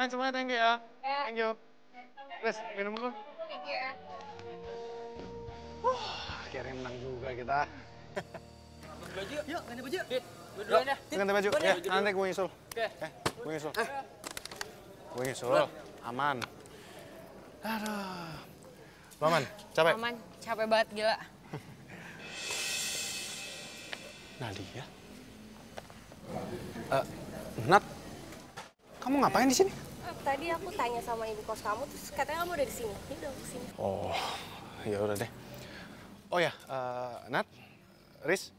Semuanya thank you ya. Thank you. Wes, minum dulu. Akhirnya menang juga kita. Ganti baju yuk. Yuk, ganti baju. Gue duluan ya. Ganti baju. Ya, nanti gue nyusul. Oke. Gue nyusul. Gue nyusul. Aman. Aduh. Lo aman? Capek? Aman, capek banget gila. Nadia? Nat, kamu ngapain di sini? Tadi aku tanya sama ibu kos kamu, terus katanya kamu udah di sini. Ini udah kesini. Oh, ya udah deh. Oh ya, Nat, Riz,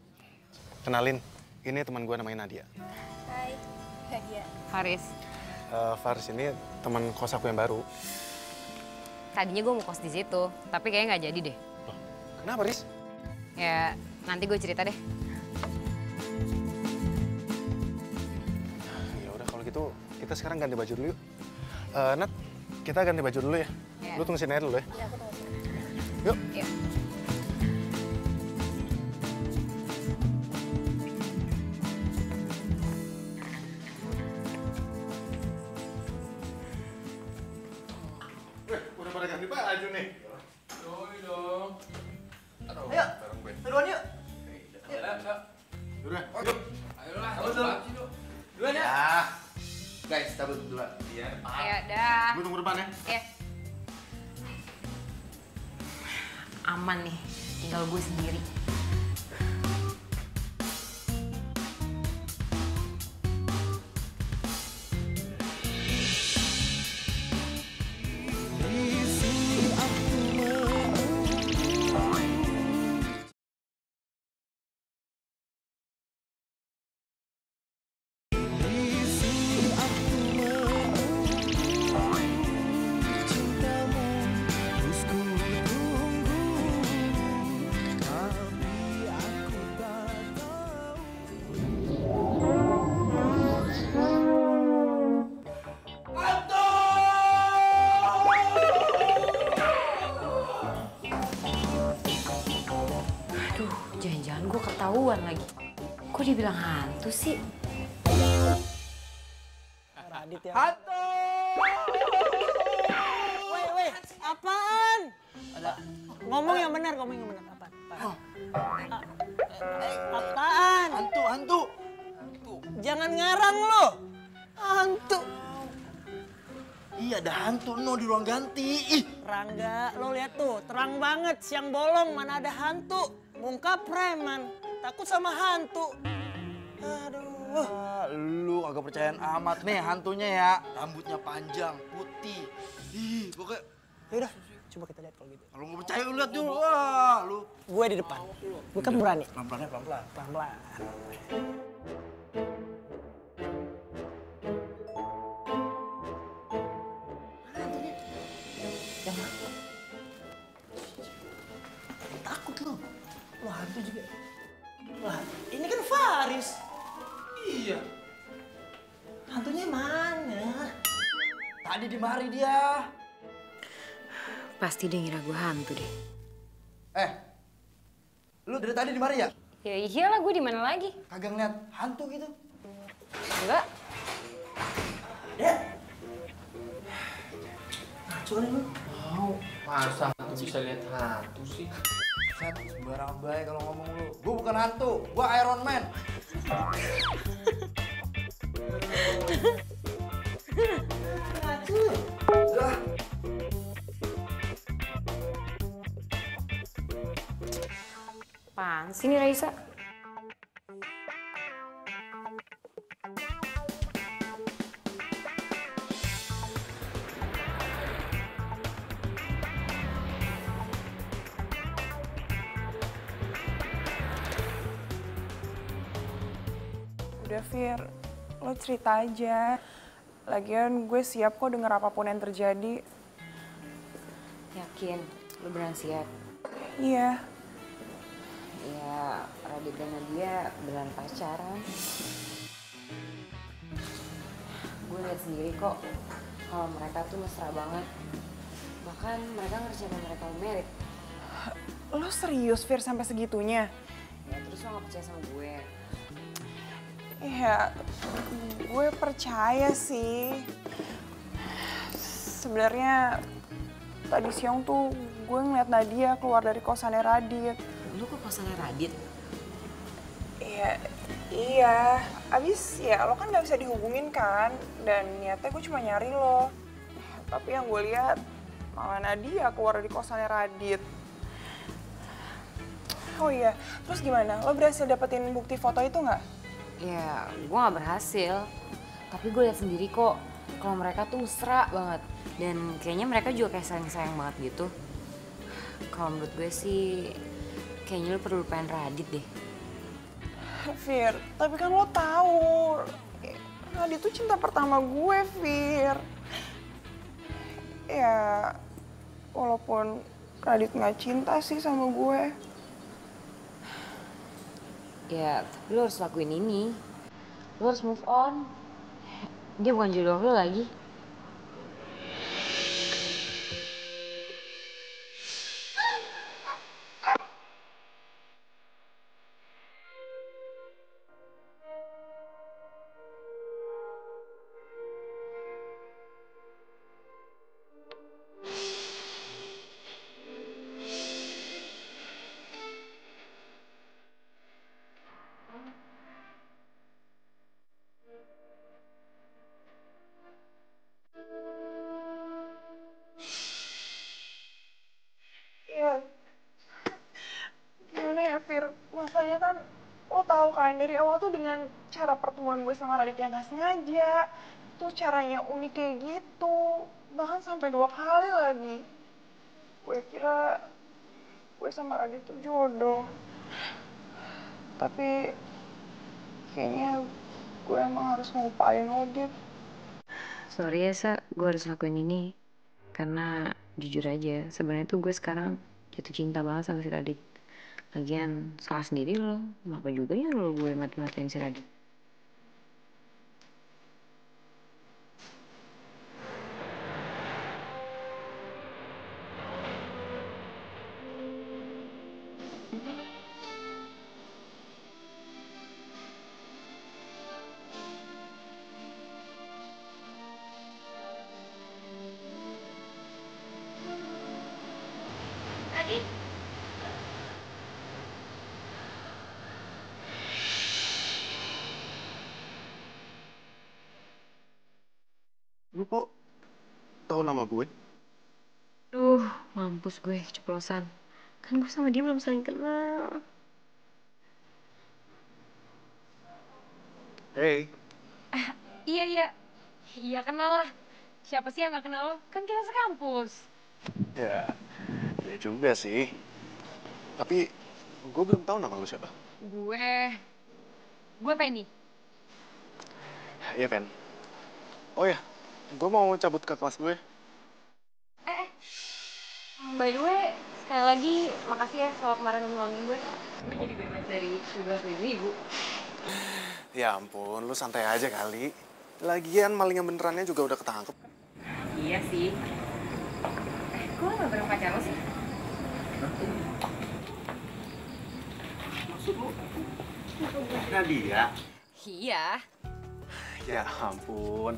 kenalin. Ini teman gue namanya Nadia. Hai, Nadia. Faris. Faris ini teman kos aku yang baru. Tadinya gue mau kos di situ, tapi kayaknya nggak jadi deh. Loh, kenapa, Riz? Ya, nanti gue cerita deh. Ya udah kalau gitu kita sekarang ganti baju dulu yuk. Nat, kita ganti baju dulu ya. Yeah. Lu tunggu sini aja dulu ya. Ya, aku tunggu sini. Yuk. Yuk. Udah pada ganti baju nih. Yoi dong. Aduh, Ayo, bareng gue. duluan yuk. Udah, Yuk. Ayolah, duluan ya. Guys, cabut duluan. Iya. Ya dah. Gue tunggu depan ya. Ya. Aman nih, tinggal gue sendiri. Jangan-jangan gue ketahuan lagi. Kok dibilang hantu sih? Radit ya. Hantu! Weh, apaan? Ngomong yang benar, ngomong yang benar. Apaan? Apaan? Hantu. Jangan ngarang lo. Hantu. Iya, ada hantu no di ruang ganti. Ih. Rangga, lo lihat tuh, terang banget, siang bolong, mana ada hantu. Muka preman, takut sama hantu. Aduh. Lu agak percayaan amat nih hantunya ya. Rambutnya panjang, putih. Ih, pokoknya. Yaudah, coba kita lihat kalau gitu. Kalau nggak percaya lu lihat dulu. Wah, lu. Gue di depan. Gue kan berani. Pelan-pelan, pelan-pelan. Pelan-pelan. Takut lu. Lu hantu juga. Lah, ini kan Faris. Iya. Hantunya mana? Tadi di mari dia. Pasti dia ngira gue hantu deh. Lu dari tadi di mari ya? Ya iyalah, gue di mana lagi? Kagak ngeliat hantu gitu? Enggak. Ngaco nih lu. Mau, masa hantu bisa lihat hantu sih? Set, sembarang baik kalau ngomong lu. Gua bukan hantu, gua Iron Man. Ngaco. Udah. Apaan sih nih Raisa? Udah Fir, lo cerita aja. Lagian gue siap kok denger apapun yang terjadi. Yakin? Lu beneran siap? Iya. Ya, Radit dan Nadia beneran pacaran. Gue liat sendiri kok kalau mereka tuh mesra banget. Bahkan mereka ngerjain mereka mau merit. Lo serius Fir sampai segitunya? Ya terus lo gak percaya sama gue? Iya, gue percaya sih. Sebenarnya tadi siang tuh gue ngeliat Nadia keluar dari kosannya Radit. Lu ke kosannya Radit? Iya. Abis ya lo kan gak bisa dihubungin kan. Dan niatnya gue cuma nyari lo. Tapi yang gue lihat malah Nadia keluar dari kosannya Radit. Oh iya, terus gimana? Lo berhasil dapetin bukti foto itu nggak? Ya, gue gak berhasil. Tapi gue liat sendiri kok kalau mereka tuh mesra banget. Dan kayaknya mereka juga kayak sayang-sayang banget gitu. Kalau menurut gue sih, kayaknya lu perlu lupain Radit deh. Fir, tapi kan lo tahu Radit tuh cinta pertama gue, Fir. Ya, walaupun Radit nggak cinta sih sama gue. Ya, tapi lu harus lakuin ini. Lu harus move on. Dia bukan jodoh lu lagi. Iya. Gimana ya, Fir? Masalahnya kan lo tahu kan dari awal tuh dengan cara pertemuan gue sama Radit yang gak sengaja. Tuh caranya unik kayak gitu. Bahkan sampai 2 kali lagi. Gue kira gue sama Radit tuh jodoh. Tapi kayaknya gue emang harus ngelupain lo, Dit. Sorry ya, Sa. Gue harus lakuin ini. Karena jujur aja, sebenarnya tuh gue sekarang jatuh cinta banget sama si Radit. Lagian salah sendiri lo. Kenapa juga ya lo gue mati-matiin si Radit? Radit. Lu kok tahu nama gue? Duh, mampus gue keceplosan. Kan gue sama dia belum saling kenal. Hey. Iya. Iya kenal lah. Siapa sih yang gak kenal lo? Kan kita sekampus. Ya juga sih. Tapi gue belum tahu nama lu siapa. Gue Penny. Iya, Pen. Oh ya, gue mau cabut ke kelas gue. By the way, sekali lagi makasih ya soal kemarin nolongin gue. Gue jadi bebas dari 17.000. Ya ampun, lu santai aja kali. Lagian maling yang benerannya juga udah ketangkep. Iya sih. Kok lo gak bareng pacar lo sih? Maksud lu? Nadia? Iya. Ya ampun.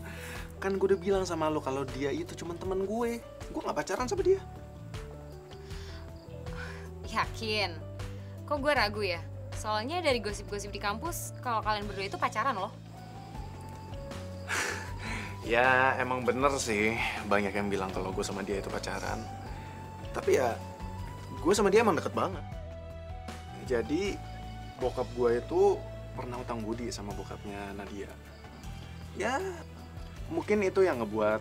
Kan gue udah bilang sama lu kalau dia itu cuma teman gue. Gue gak pacaran sama dia. Yakin? Kok gue ragu ya? Soalnya dari gosip-gosip di kampus, kalau kalian berdua itu pacaran loh. Ya emang bener sih, banyak yang bilang kalau gue sama dia itu pacaran. Tapi ya, gue sama dia emang deket banget. Jadi, bokap gue itu pernah utang budi sama bokapnya Nadia. Ya, mungkin itu yang ngebuat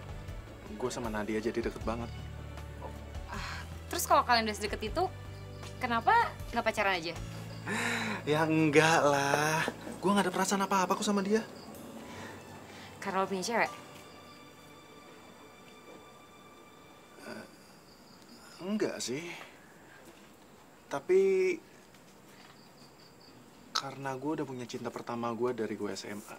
gue sama Nadia jadi deket banget. Terus kalau kalian udah sedeket itu, kenapa nggak pacaran aja? Ya enggak lah, gue gak ada perasaan apa-apa kok sama dia. Karena lo punya cewek? Enggak sih. Tapi karena gue udah punya cinta pertama gue dari gue SMA.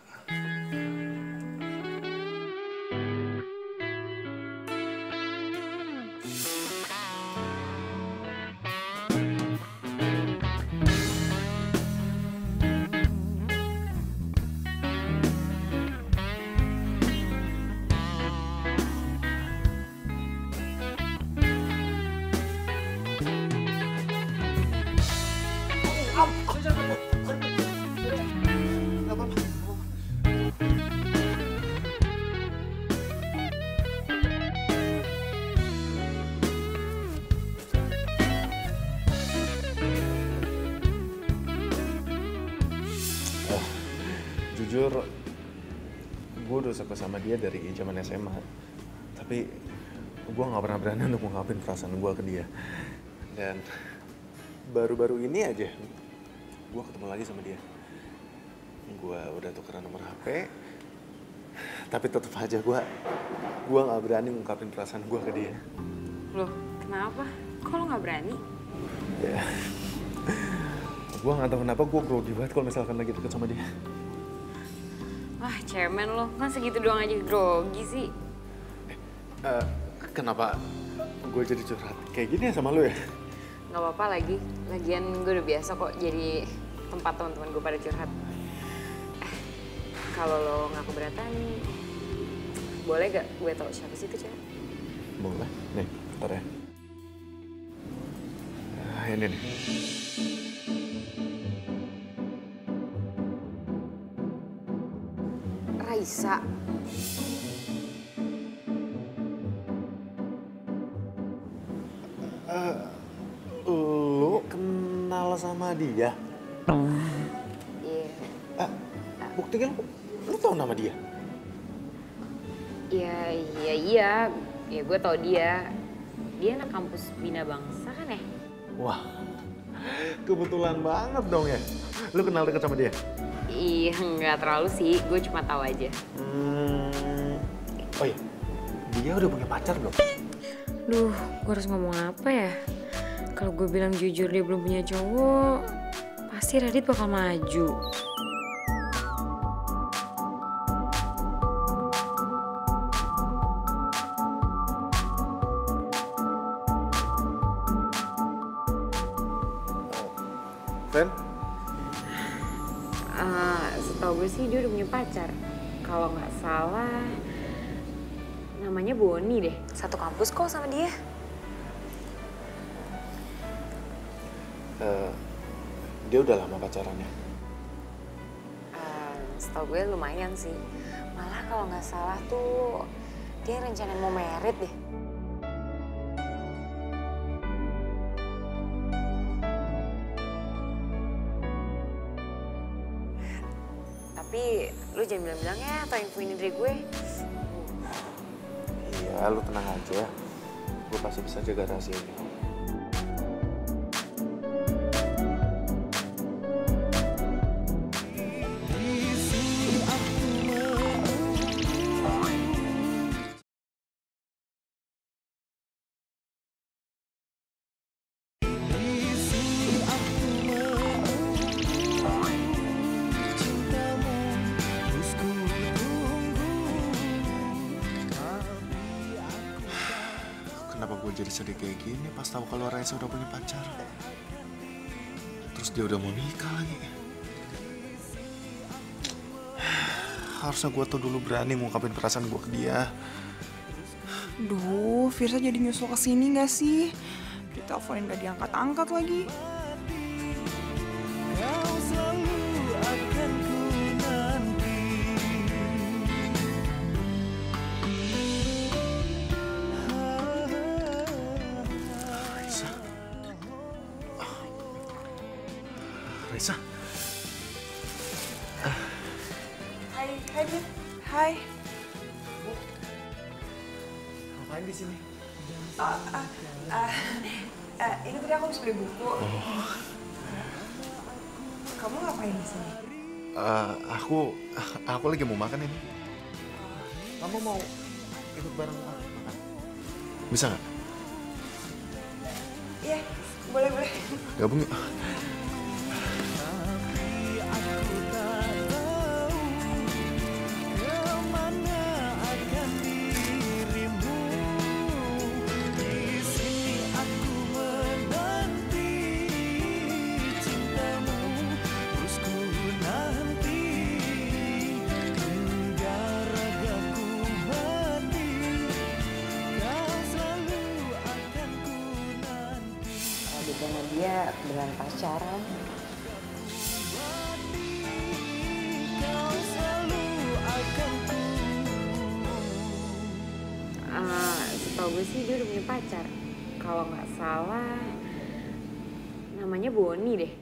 Jujur, gue udah suka sama dia dari zaman SMA. Tapi gue gak pernah berani untuk ngungkapin perasaan gue ke dia. Dan baru-baru ini aja, gue ketemu lagi sama dia. Gue udah tukeran nomor HP. Tapi tetep aja gue gak berani ngungkapin perasaan gue ke dia. Loh, kenapa? Kok lo gak berani? Ya, gue gak tahu kenapa gue grogi banget kalau misalkan lagi deket sama dia. Wah, cemen lo. Kan segitu doang aja grogi sih. Kenapa gue jadi curhat kayak gini ya sama lo ya? Gak apa-apa lagi. Lagian gue udah biasa kok jadi tempat teman-teman gue pada curhat. Kalau lo gak keberatan, boleh gak gue tau siapa sih itu cewek? Boleh. Nih, ntar ya. Ini nih. Raisa. Lu kenal sama dia? Iya. Buktinya lu tahu nama dia? Iya. Ya gue tau dia. Dia anak kampus Bina Bangsa kan ya? Wah, kebetulan banget dong ya. Lu kenal deket sama dia? Iya, nggak terlalu sih. Gue cuma tahu aja. Oh iya, dia udah punya pacar belum? Duh, gue harus ngomong apa ya? Kalau gue bilang jujur dia belum punya cowok, pasti Radit bakal maju. Fen? Setahu gue sih dia udah punya pacar. Kalau nggak salah, namanya Boni deh. Satu kampus kok sama dia. Dia udah lama pacarannya? Setahu gue lumayan sih. Malah kalau nggak salah tuh Dia rencana mau merit deh. Tapi lu jangan bilang-bilang ya atau info ini dari gue. Iya, lu tenang aja. Gue pasti bisa jaga rahasia ini. Kenapa gue jadi sedih kayak gini pas tahu kalau Raisa udah punya pacar? Terus dia udah mau nikah lagi. Harusnya gue tuh dulu berani ngungkapin perasaan gue ke dia. Duh, Firsa jadi nyusul ke sini gak sih? Diteleponin gak diangkat-angkat lagi. Kau selalu akan ku nanti. Raisa. Hai Bib. Hai. Ngapain di sini? Ini tadi aku habis beli buku. Kamu ngapain di sini? Aku lagi mau makan ini. Kamu mau ikut bareng aku makan? Bisa nggak? Iya, boleh. Gabung yuk. Karena dia dengan pacaran. Setahu gue sih dia udah punya pacar. Kalau nggak salah, namanya Boni deh.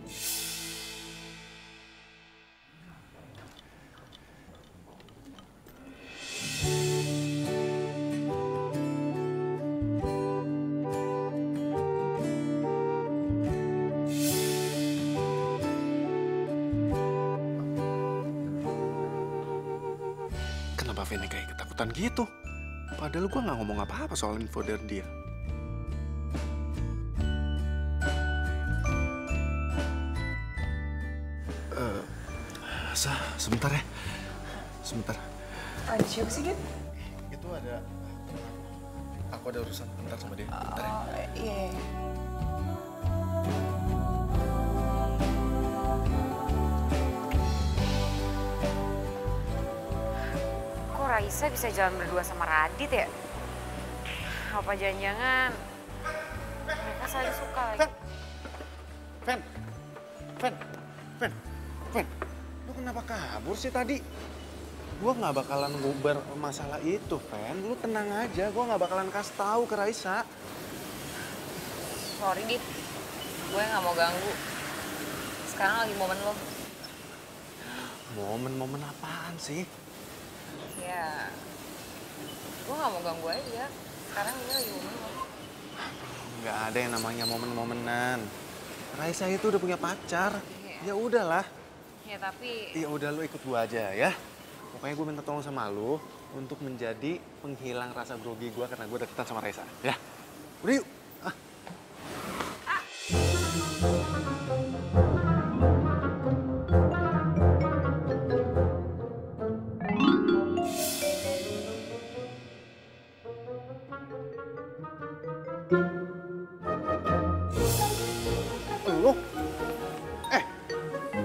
Kenapa Vini kayak ketakutan gitu? Padahal gue nggak ngomong apa-apa soal info dari dia. Sebentar ya. Sebentar. Ada siapa sih, Dit? Itu ada... Aku ada urusan bentar sama dia. Bentar ya. Iya. Kok Raisa bisa jalan berdua sama Radit ya? Apa jangan-jangan mereka saling suka lagi? Fen, lu kenapa kabur sih tadi? Gue nggak bakalan ngubar masalah itu, Fen. Lu tenang aja, gue nggak bakalan kasih tahu ke Raisa. Sorry, Dit. Gue nggak mau ganggu. Sekarang lagi momen lo. Momen-momen apaan sih? Ya, gue nggak mau ganggu aja. Sekarang ini lagi momen lo. Nggak ada yang namanya momen-momenan. Raisa itu udah punya pacar. Ya udahlah. Ya tapi... Ya udah, lu ikut gua aja ya. Pokoknya gue minta tolong sama lu untuk menjadi penghilang rasa grogi gue karena gue deketan sama Raisa. Ya, udah yuk.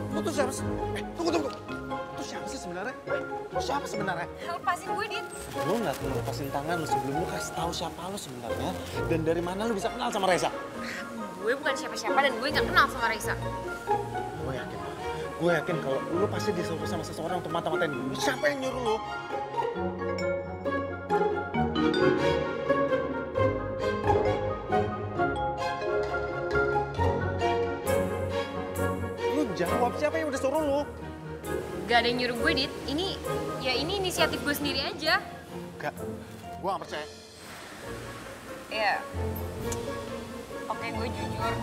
Lu tuh siapa sih? Tunggu. Lu siapa sih sebenarnya? Lu siapa sebenarnya? Lepasin gue, Dit. Lu nggak perlu lepasin tangan lu sebelum lu kasih tahu siapa lu sebenarnya dan dari mana lu bisa kenal sama Raisa. Gue bukan siapa-siapa dan gue nggak kenal sama Raisa. Gue yakin kalau lu pasti disuruh sama seseorang untuk mata-matain gue. Siapa yang nyuruh lu? Gak ada yang nyuruh gue, Dit. Ini inisiatif gue sendiri aja. Gak, gue gak percaya. Ya, oke, gue jujur.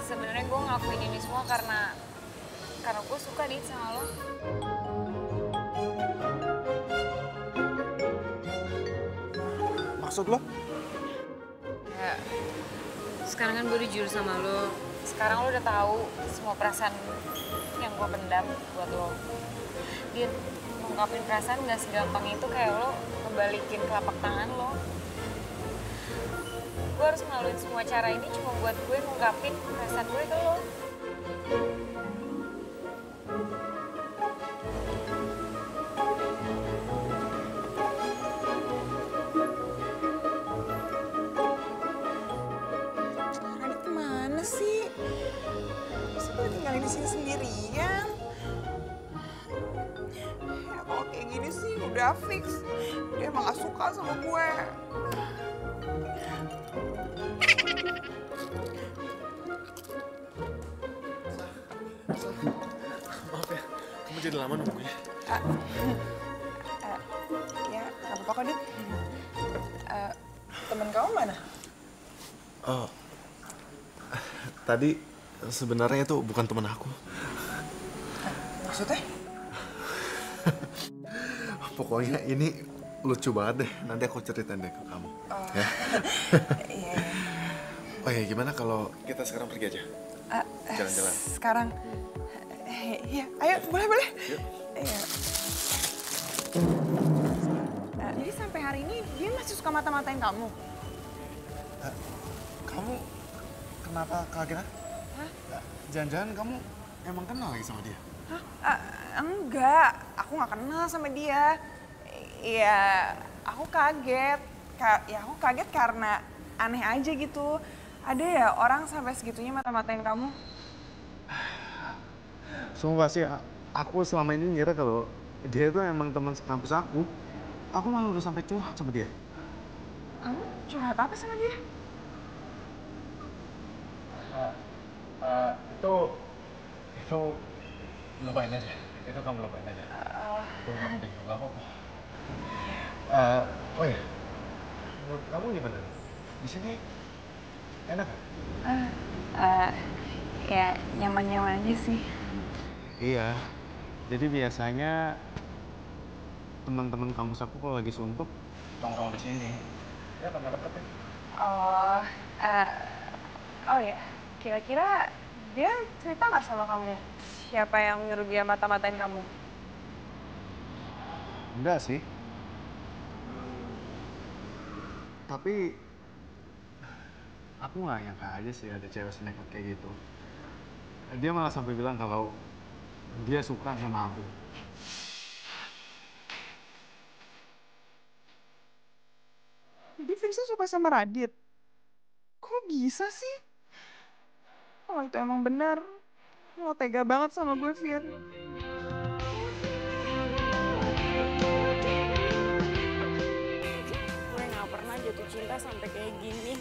Sebenarnya gue ngelakuin ini semua karena gue suka, Dit, sama lo. Maksud lo? Ya, sekarang kan gue udah jujur sama lo. Sekarang lo udah tahu semua perasaan yang gue pendam buat lo. Dit, ngungkapin perasaan gak segampang itu kayak lo ngebalikin telapak tangan lo. Gue harus ngelaluin semua cara ini cuma buat gue ngungkapin perasaan gue ke lo. Radit kemana sih? Masa gue tinggalin di sini sendirian? Ya kalau kayak gini sih udah fix. Dia emang gak suka sama gue. Maaf ya, kamu jadi lama nunggunya. Ya, gak apa-apa kok, Dit. Temen kamu mana? Oh, tadi sebenarnya itu bukan teman aku. Maksudnya? Pokoknya ini lucu banget deh. Nanti aku ceritain deh ke kamu. Ya? Iya. Oh ya, gimana kalau kita sekarang pergi aja? Jalan-jalan. Sekarang? Iya, ayo boleh. Yuk. Iya. Jadi sampai hari ini dia masih suka mata-matain kamu? Kamu kenapa kaget? Jangan-jangan kamu emang kenal lagi sama dia? Enggak, aku nggak kenal sama dia. Iya, aku kaget. Aku kaget karena aneh aja gitu. Ada ya orang sampai segitunya mata-matain kamu? Sumpah sih, aku selama ini ngira kalau dia itu emang teman sekampus aku. Aku malah udah sampai curhat sama dia. Kamu curhat apa sama dia? Itu lupain aja. Itu kamu lupain aja. Itu gak penting juga kok. Oh ya, menurut kamu gimana? Di sini enak kan? Ya nyaman-nyaman aja sih. Iya, jadi biasanya teman-teman kampus aku kalau lagi suntuk nongkrong di sini. Ya tambah deket ya. Oh ya, kira-kira dia cerita nggak sama kamu siapa yang nyuruh dia mata-matain kamu? Enggak sih. Tapi aku nggak nyangka aja sih ada cewek senekat kayak gitu. Dia malah sampai bilang kalau dia suka sama aku. Jadi Vincent suka sama Radit? Kok bisa sih? Oh itu emang benar. Lo tega banget sama gue, Fir. Gue gak pernah jatuh cinta sampai kayak gini.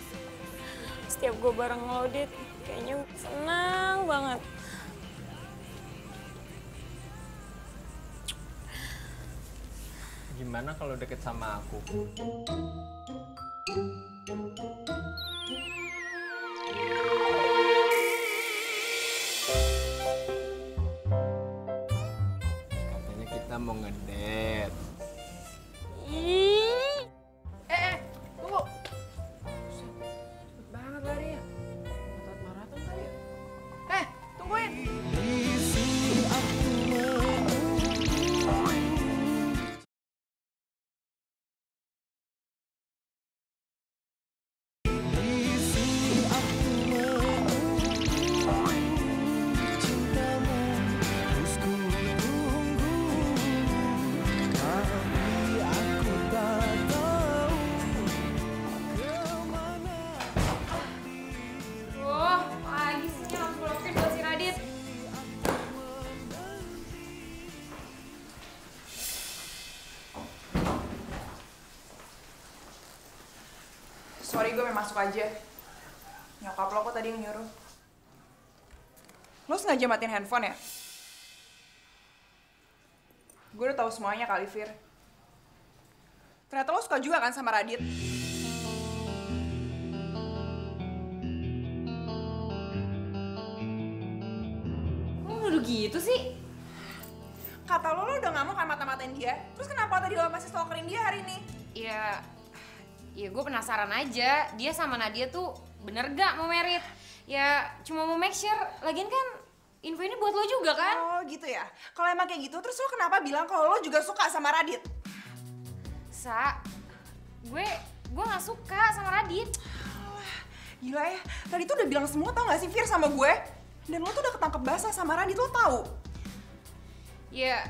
Setiap gue bareng lo, Dit, kayaknya senang banget. Gimana kalau deket sama aku? Katanya kita mau ngedate. Tunggu. Cepet banget larinya. Maraton tadi ya? Tungguin. Sorry, gue main masuk aja. Nyokap lo kok tadi yang nyuruh. Lo sengaja matiin handphone ya? gue udah tahu semuanya kali, Fir. Ternyata lo suka juga kan sama Radit? Kok nuduh gitu sih? Kata lo udah gak mau kan mata-matain dia, terus kenapa tadi lo masih stalkerin dia hari ini? Ya gue penasaran aja, dia sama Nadia tuh bener gak mau merit? Ya cuma mau make sure, lagian kan info ini buat lo juga kan? Oh gitu ya? Kalau emang kayak gitu, terus lo kenapa bilang kalau lo juga suka sama Radit? Gue gak suka sama Radit. Gila ya, Radit tuh udah bilang semua tau gak sih Fir sama gue? Dan lo tuh udah ketangkep basah sama Radit, lo tau? Ya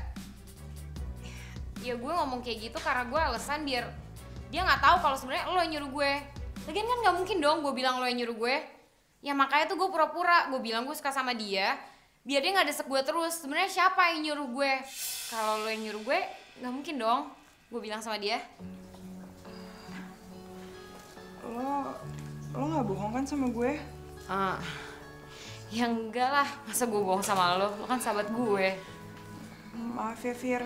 gue ngomong kayak gitu karena gue alasan biar dia nggak tahu kalau sebenarnya lo yang nyuruh gue. Lagian kan nggak mungkin dong gue bilang lo yang nyuruh gue. Ya makanya tuh gue pura-pura gue bilang gue suka sama dia biar dia nggak desek gue terus. Sebenarnya siapa yang nyuruh gue? Kalau lo yang nyuruh gue nggak mungkin dong gue bilang sama dia. Lo nggak bohong kan sama gue? Ya enggak lah, masa gue bohong sama lo? Lo kan sahabat gue. Maaf ya Fir,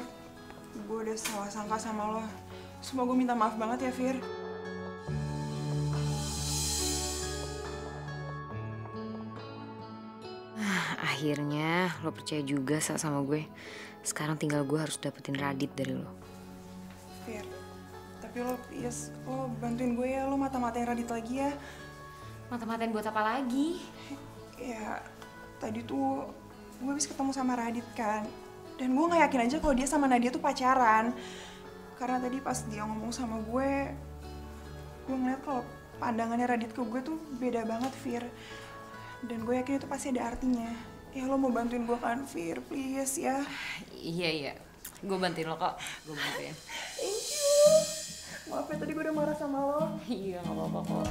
gue udah salah sangka sama lo. Semua gue minta maaf banget ya Fir. Akhirnya lo percaya juga sama gue. Sekarang tinggal gue harus dapetin Radit dari lo. Fir, tapi lo please, lo bantuin gue ya, lo mata-matain Radit lagi ya. Mata-matain buat apa lagi? Ya, tadi tuh gue habis ketemu sama Radit kan. Dan gue gak yakin aja kalau dia sama Nadia tuh pacaran. Karena tadi pas dia ngomong sama gue ngeliat kalau pandangannya Radit ke gue tuh beda banget, Fir. Dan gue yakin itu pasti ada artinya. Ya lo mau bantuin gue kan, Fir, please ya. Iya, gue bantuin lo kok, gue bantuin. Thank you. Maaf ya tadi gue udah marah sama lo. Iya, gak apa-apa kok.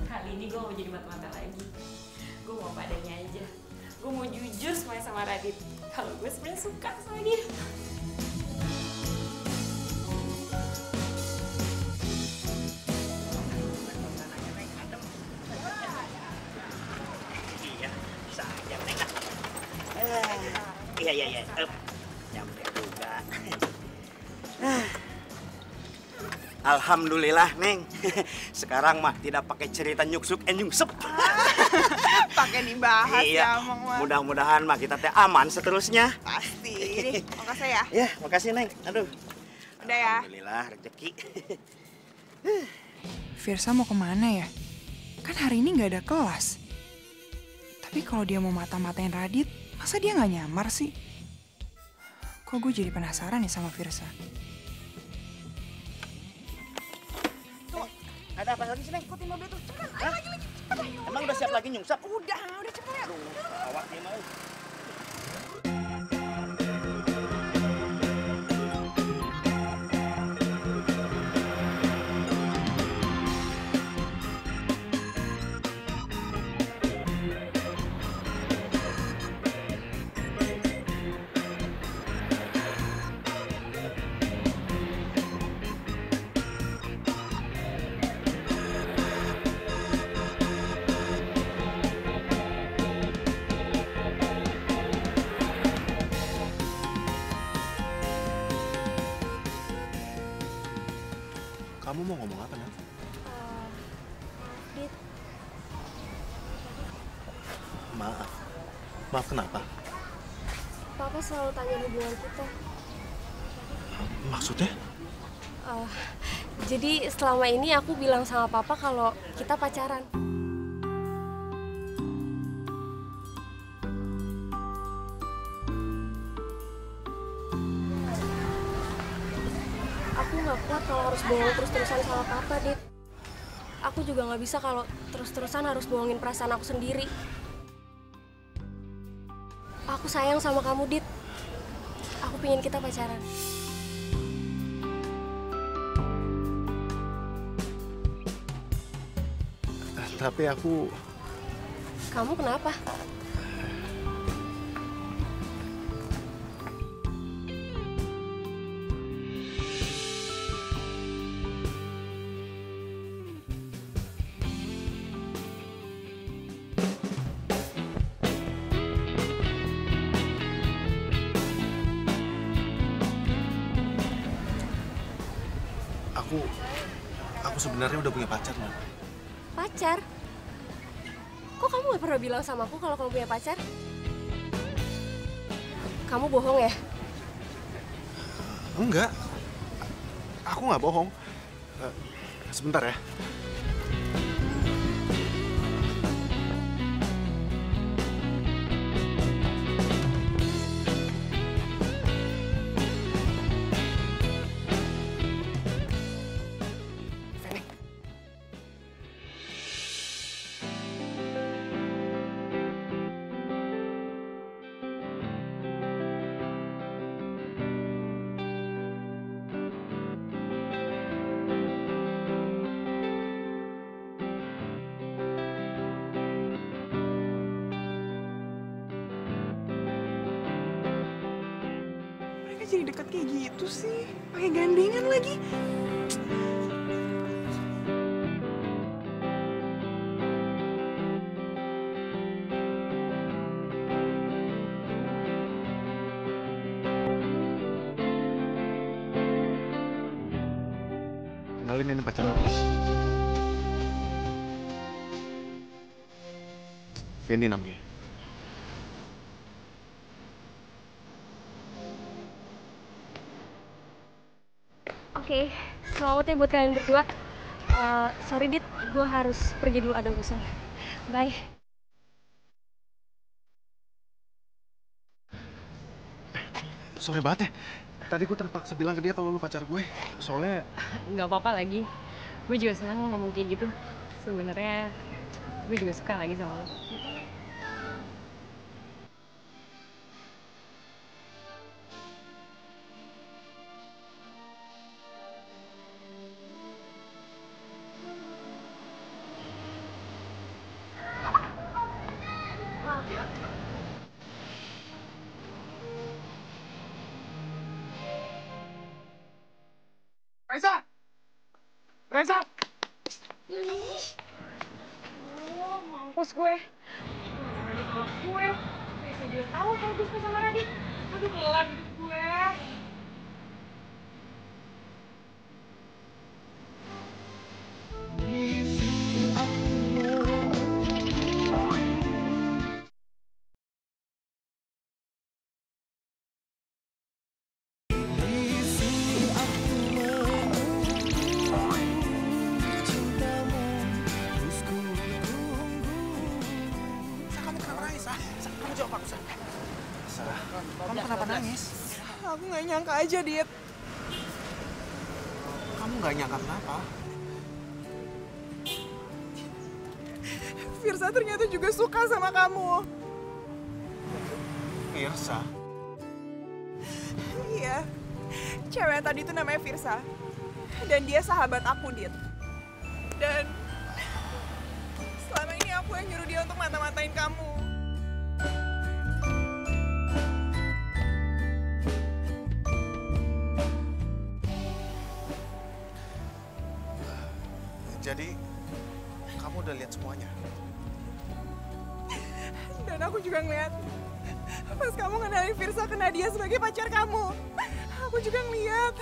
Kali ini gue mau jadi mata-mata lagi. Gue mau padanya aja. Gue mau jujur semuanya sama Radit. Kalau gue sebenarnya suka sama dia. Iya. Nyampe juga. Alhamdulillah, Neng. Sekarang mah tidak pakai cerita nyuksuk nyungsep. Pakai dibahas ya, Mang. Mudah-mudahan mah kita teh aman seterusnya. Pasti. Ini, makasih ya. Ya, makasih, Neng. Aduh. Udah ya. Alhamdulillah, rezeki. Firsa mau kemana ya? Kan hari ini nggak ada kelas. Tapi kalau dia mau mata-matain Radit, masa dia nggak nyamar sih? Kok gue jadi penasaran nih sama Firsa? Tuh, ada apa lagi sih, Neng? Ikutin mobil tuh, cepetan. Ayo lagi, cepet. Emang udah siap lagi nyungsep? Udah cepet ya. Aduh, awak dia mau. Kamu mau ngomong apa, Nat? Dit, Maaf kenapa? Papa selalu tanya hubungan kita. Maksudnya? Jadi selama ini aku bilang sama Papa kalau kita pacaran. Aku nggak kuat kalau harus bohong terus-terusan sama Papa, Dit. Aku juga nggak bisa kalau terus-terusan harus bohongin perasaan aku sendiri. Aku sayang sama kamu, Dit. Aku pingin kita pacaran. Tapi aku... Kamu kenapa? Aku sebenarnya udah punya pacar, Nan. Pacar? Kok kamu gak pernah bilang sama aku kalau kamu punya pacar? Kamu bohong ya? Enggak. Aku nggak bohong. Sebentar ya. Jadi deket kayak gitu sih, pakai gandengan lagi. Kenalin ini pacar aku. Fendi namanya. Oke, selamat ya buat kalian berdua. Sorry Dit, gue harus pergi dulu, ada urusan. Bye. Sorry banget ya. Tadi gue terpaksa bilang ke dia kalau lu pacar gue. Soalnya Nggak apa-apa lagi. Gue juga senang ngomong kayak gitu. Sebenarnya gue juga suka lagi sama lo. Raisa! Raisa! Oh, mampus gue. Gue bisa dia tahu kalau gue suka sama Radit. Aduh, kelar hidup gue. Kamu jawab aku, Sarah. Sarah, kamu kenapa nangis? Aku nggak nyangka aja, Dit. Kamu nggak nyangka kenapa? Firsa ternyata juga suka sama kamu. Firsa? Iya, cewek yang tadi itu namanya Firsa. Dan dia sahabat aku, Dit. Dan selama ini aku yang nyuruh dia untuk mata-matain kamu. jadi kamu udah lihat semuanya. Dan aku juga ngeliat pas kamu ngenalin Firsa ke Nadia sebagai pacar kamu. Aku juga ngeliat.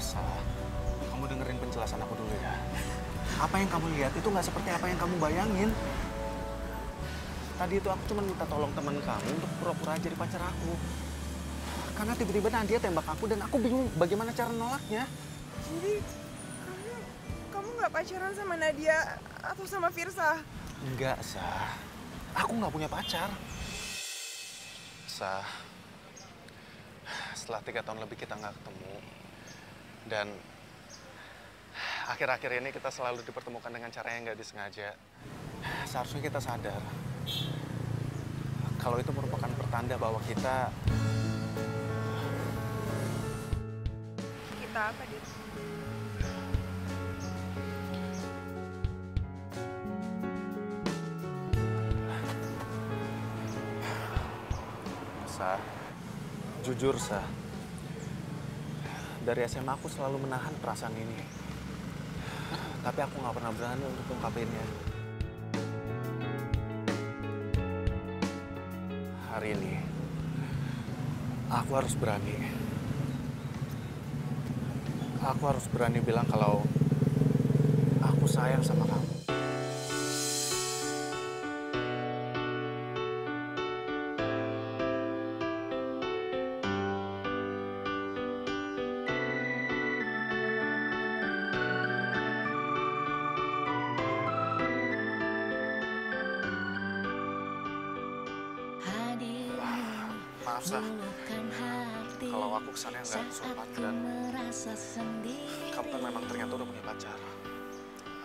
Salah. Kamu dengerin penjelasan aku dulu ya. Apa yang kamu lihat itu nggak seperti apa yang kamu bayangin. Tadi itu aku cuma minta tolong teman kamu untuk pura-pura jadi pacar aku. Karena tiba-tiba Nadia tembak aku dan aku bingung bagaimana cara nolaknya. Jadi kamu nggak pacaran sama Nadia atau sama Firsa? Enggak, Sah. Aku nggak punya pacar. Sah, setelah 3 tahun lebih kita nggak ketemu. Dan akhir-akhir ini kita selalu dipertemukan dengan cara yang nggak disengaja. Seharusnya kita sadar kalau itu merupakan pertanda bahwa kita apa, Dit? Sah, jujur Sah, dari SMA aku selalu menahan perasaan ini. Tapi aku nggak pernah berani untuk ungkapinnya. Hari ini, aku harus berani. aku harus berani bilang kalau aku sayang sama kamu. Maaf Sah, kalau aku kesannya nggak sopan dan kamu kan memang ternyata udah punya pacar.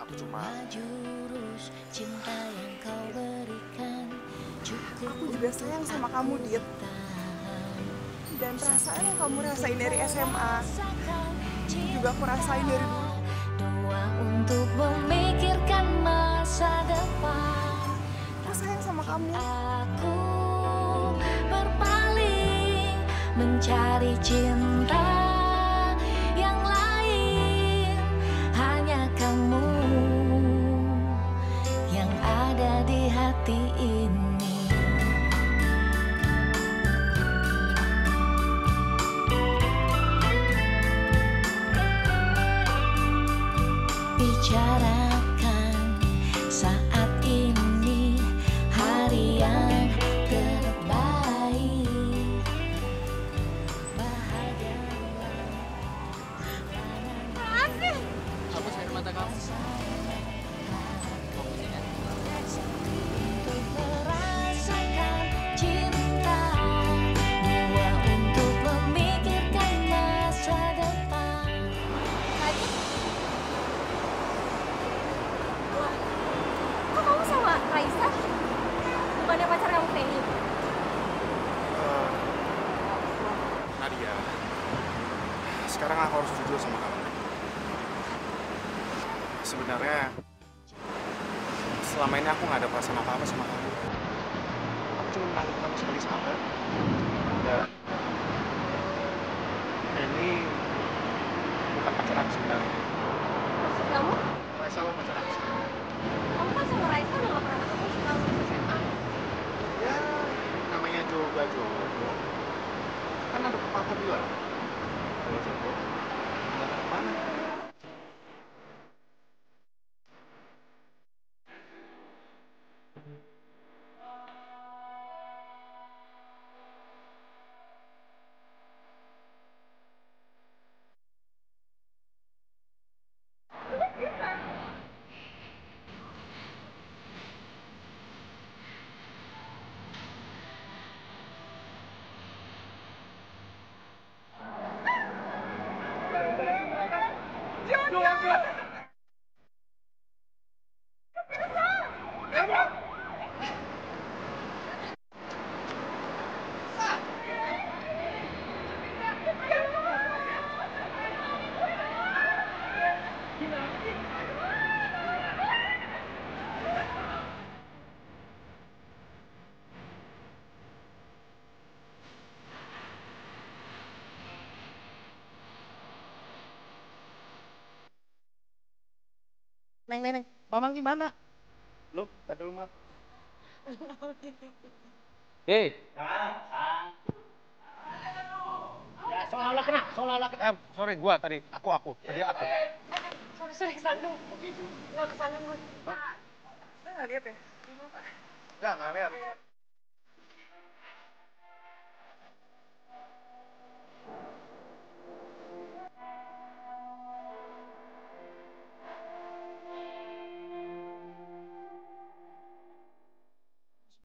Aku cuma... Aku juga sayang sama kamu, Dit. Dan perasaan yang kamu rasain dari SMA, juga aku rasain dari dulu. Untuk memikirkan masa depan. Aku sayang sama kamu. Aku berpaling mencari cinta yang lain. Hanya kamu yang ada di hati ini. Bicarakan saat ini hari yang terbaik. Makasih. Hapus air mata kamu. Untuk merasakan cinta, dua untuk memikirkan masa depan. Kok kamu sama Raisa? Bukannya pacar kamu Feni? Nadia, sekarang aku harus jujur sama kamu. Sebenarnya selama ini aku nggak ada perasaan apa-apa sama kamu. Aku cuma menganggap kamu sebagai sahabat. Dan ini bukan pacar aku sebenarnya. Maksud kamu? Raisa lah pacar aku sebenarnya. Kamu kan sama Raisa udah gak pernah ketemu selama SMA. Ya, namanya jodoh. Kan ada pepatah bilang, kalau jodoh nggak akan kemana. Neng, Mamang gimana? Lu, tadi rumah. Hei, Seolah-olah kena. Sorry, gua tadi. Aku. Tadi aku. Sorry, kesandung. Nggak kesandung gue. Nggak lihat ya? Nggak lihat.